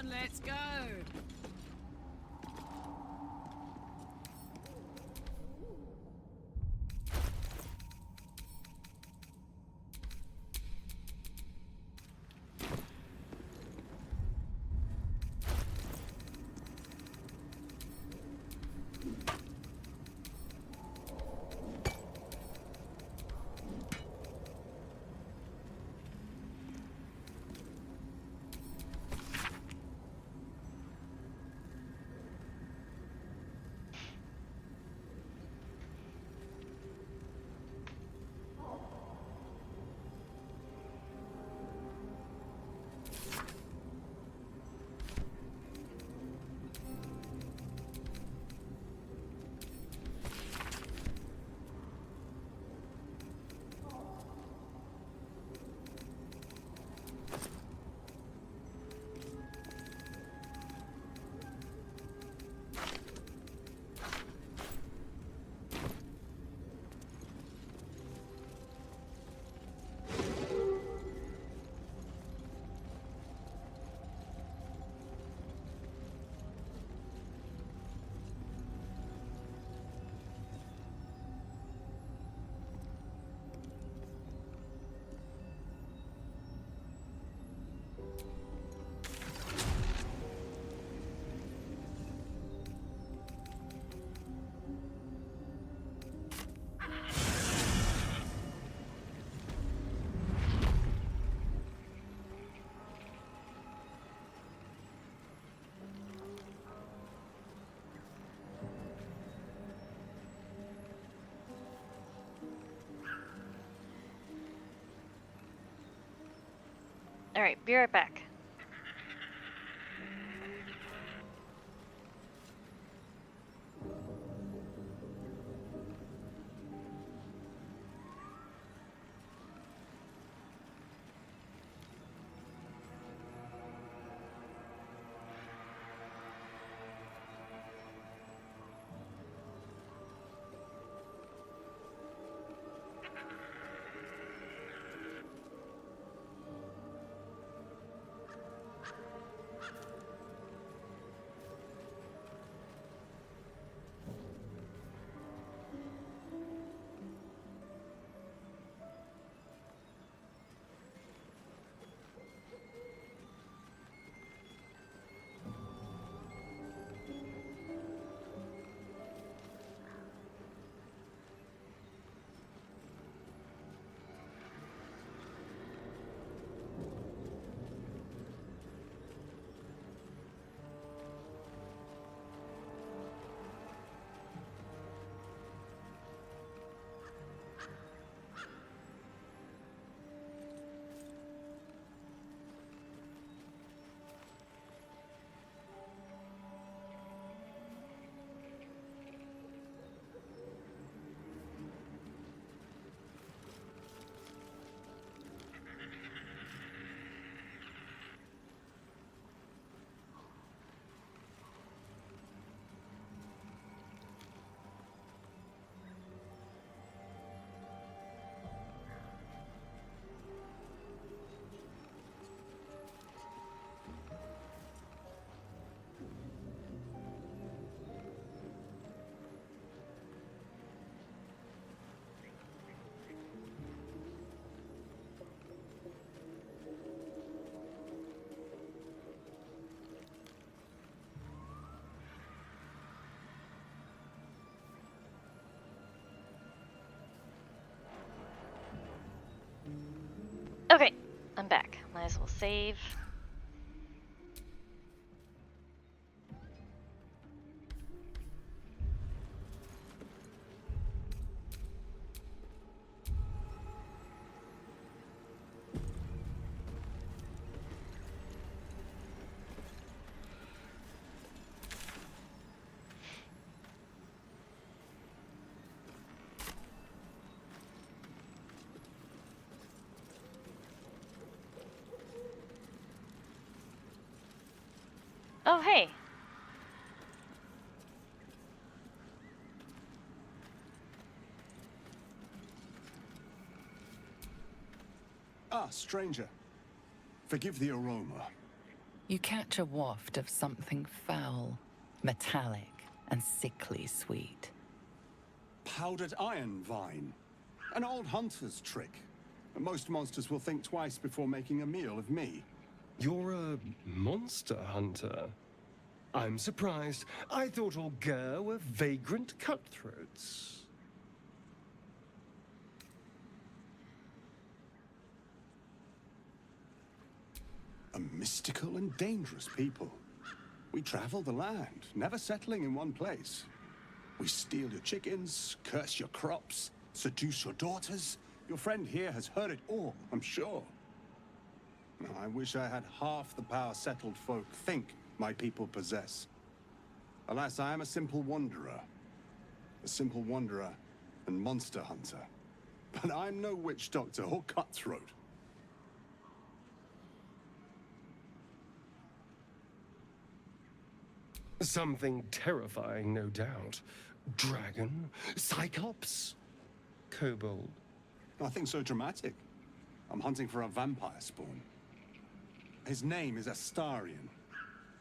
on, let's go. Alright, be right back. Okay, I'm back. Might as well save. Oh, hey. Ah, stranger. Forgive the aroma. You catch a waft of something foul, metallic, and sickly sweet. Powdered iron vine. An old hunter's trick. Most monsters will think twice before making a meal of me. You're a monster hunter? I'm surprised. I thought all Ger were vagrant cutthroats. A mystical and dangerous people. We travel the land, never settling in one place. We steal your chickens, curse your crops, seduce your daughters. Your friend here has heard it all, I'm sure. Now, I wish I had half the power settled folk think my people possess. Alas, I am a simple wanderer. A simple wanderer and monster hunter. But I'm no witch doctor or cutthroat. Something terrifying, no doubt. Dragon? Cyclops? Kobold? Nothing so dramatic. I'm hunting for a vampire spawn. His name is Astarion,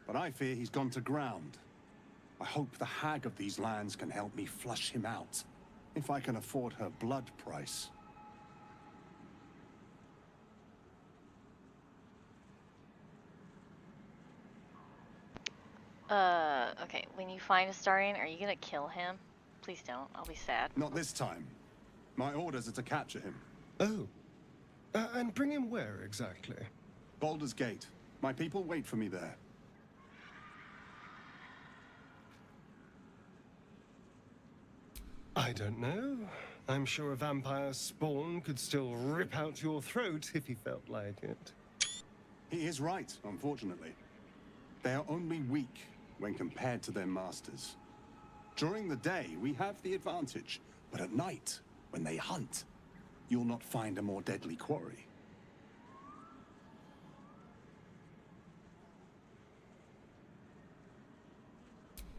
but I fear he's gone to ground. I hope the hag of these lands can help me flush him out, if I can afford her blood price. Okay, when you find Astarion, are you gonna kill him? Please don't, I'll be sad. Not this time. My orders are to capture him. Oh. And bring him where exactly? Baldur's Gate. My people wait for me there. I don't know. I'm sure a vampire spawn could still rip out your throat if he felt like it. He is right, unfortunately. They are only weak when compared to their masters. During the day, we have the advantage, but at night, when they hunt, you'll not find a more deadly quarry.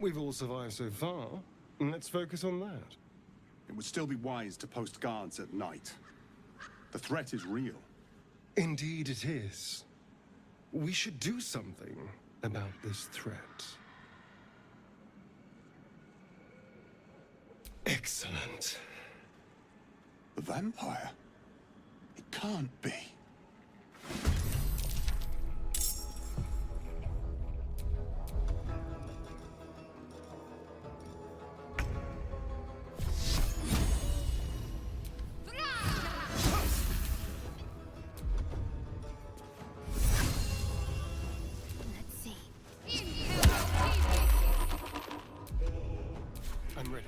We've all survived so far. Let's focus on that. It would still be wise to post guards at night. The threat is real. Indeed it is. We should do something about this threat. Excellent. The vampire? It can't be. I'm ready.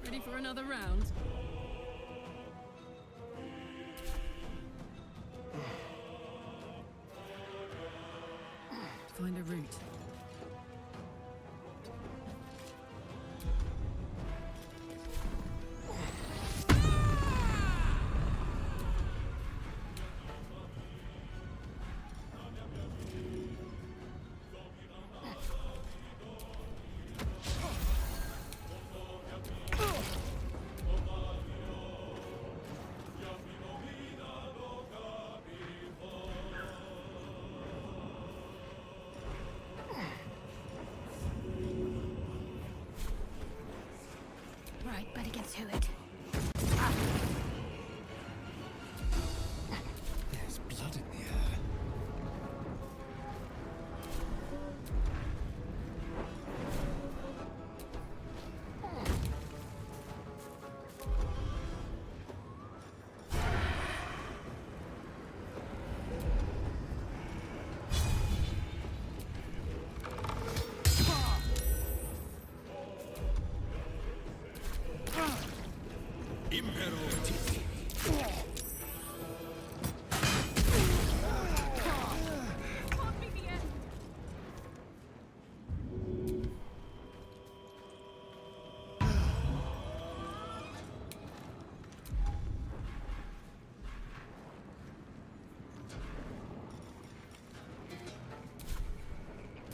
Ready for another round? Find a route. Right, better get to it. There's blood in the air.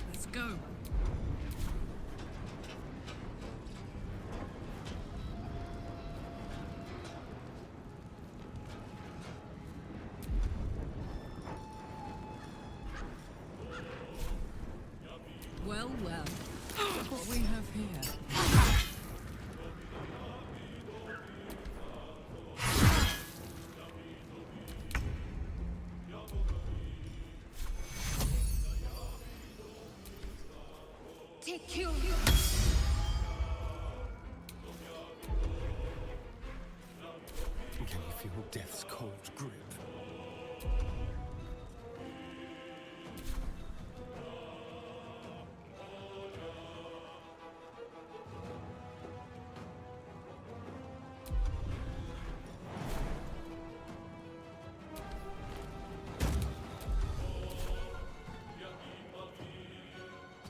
Let's go. Well, well. Look what we have here. Take you. Can you feel death's cold grip?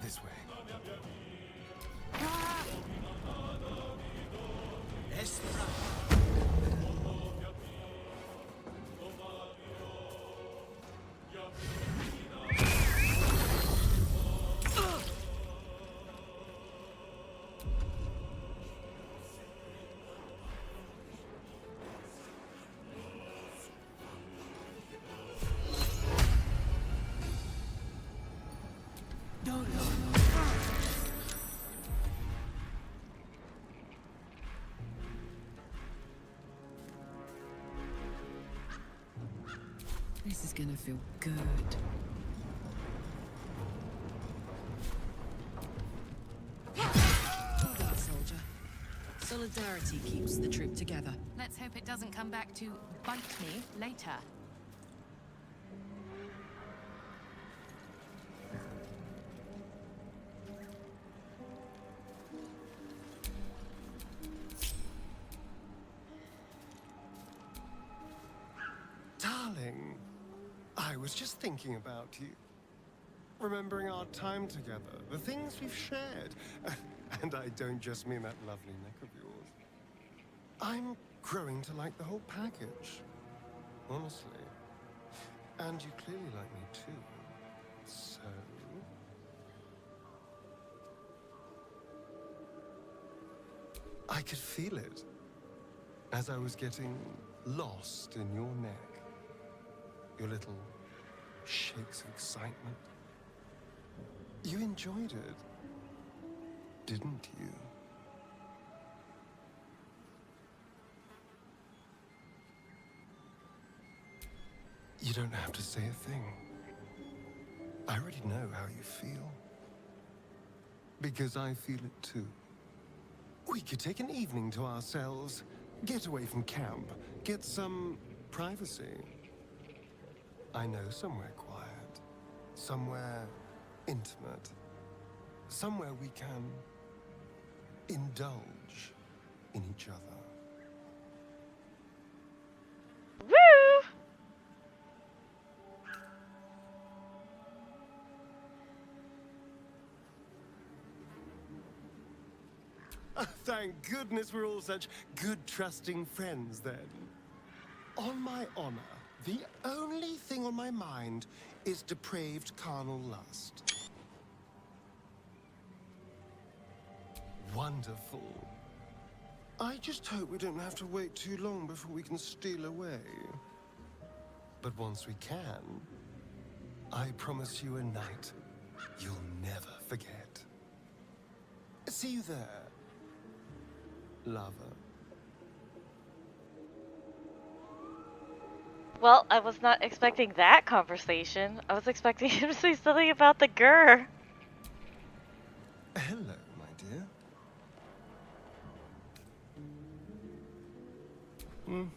This way. This is gonna feel good. Well done, soldier. Solidarity keeps the troop together. Let's hope it doesn't come back to bite me later. Darling, I was just thinking about you. Remembering our time together, the things we've shared. And I don't just mean that lovely neck of yours. I'm growing to like the whole package. Honestly. And you clearly like me too. So... I could feel it as I was getting lost in your neck. Your little shakes of excitement. You enjoyed it, didn't you? You don't have to say a thing. I already know how you feel. Because I feel it too. We could take an evening to ourselves, get away from camp, get some privacy. I know somewhere quiet, somewhere intimate, somewhere we can indulge in each other. Woo! Thank goodness we're all such good, trusting friends then. On my honor, the only thing on my mind is depraved carnal lust. Wonderful. I just hope we don't have to wait too long before we can steal away. But once we can, I promise you a night you'll never forget. See you there. lover. Well, I was not expecting that conversation. I was expecting him to say something about the grr. Hello, my dear.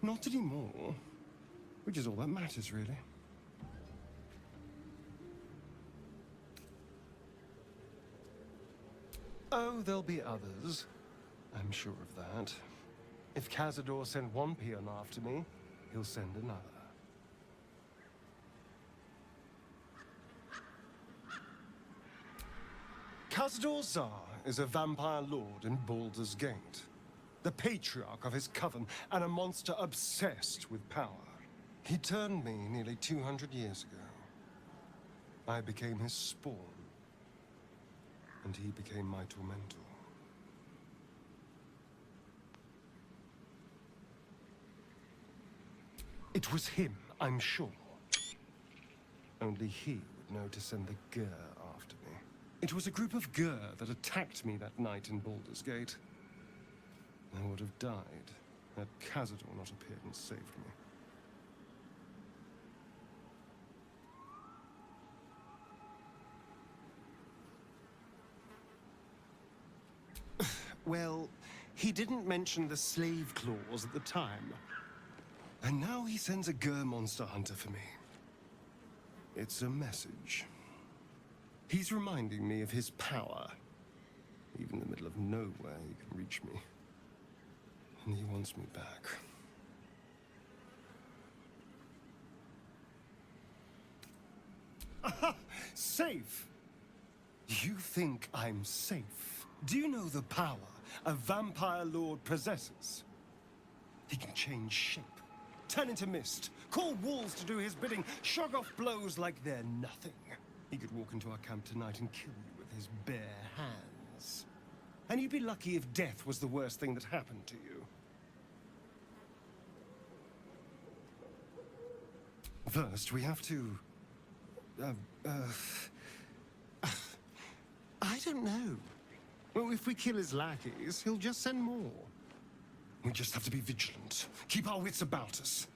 Not anymore. Which is all that matters, really. Oh, there'll be others. I'm sure of that. If Cazador sent one peon after me, he'll send another. Cazador Zar is a vampire lord in Baldur's Gate, the patriarch of his coven and a monster obsessed with power. He turned me nearly 200 years ago. I became his spawn, and he became my tormentor. It was him, I'm sure. Only he would know to send the Gur after me. It was a group of Gur that attacked me that night in Baldur's Gate. I would have died had Cazador not appeared and saved me. Well, he didn't mention the slave clause at the time. And now he sends a Gur monster hunter for me. It's a message. He's reminding me of his power. Even in the middle of nowhere, he can reach me. And he wants me back. Aha! Safe! You think I'm safe? Do you know the power a vampire lord possesses? He can change shape, turn into mist, call walls to do his bidding, shrug off blows like they're nothing. He could walk into our camp tonight and kill you with his bare hands. And you'd be lucky if death was the worst thing that happened to you. First, we have to... I don't know. Well, if we kill his lackeys, he'll just send more. We just have to be vigilant, keep our wits about us,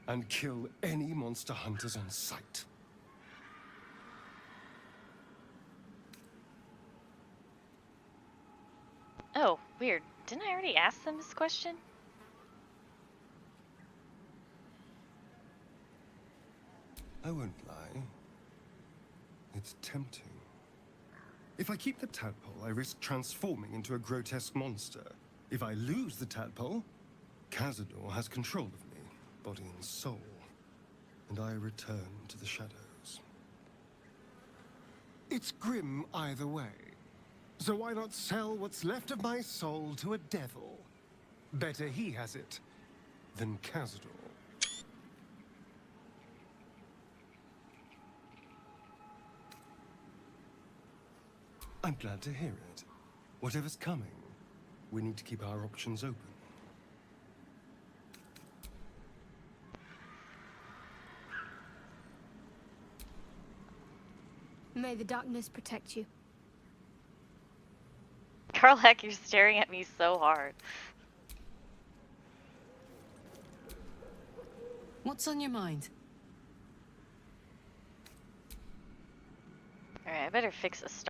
and kill any monster hunters on sight. Oh, weird. Didn't I already ask them this question? I won't lie. It's tempting. If I keep the tadpole, I risk transforming into a grotesque monster. If I lose the tadpole, Cazador has control of me, body and soul, and I return to the shadows. It's grim either way. So why not sell what's left of my soul to a devil? Better he has it than Cazador. I'm glad to hear it. Whatever's coming, we need to keep our options open. May the darkness protect you. Karlak, you're staring at me so hard. What's on your mind? Alright, I better fix a start.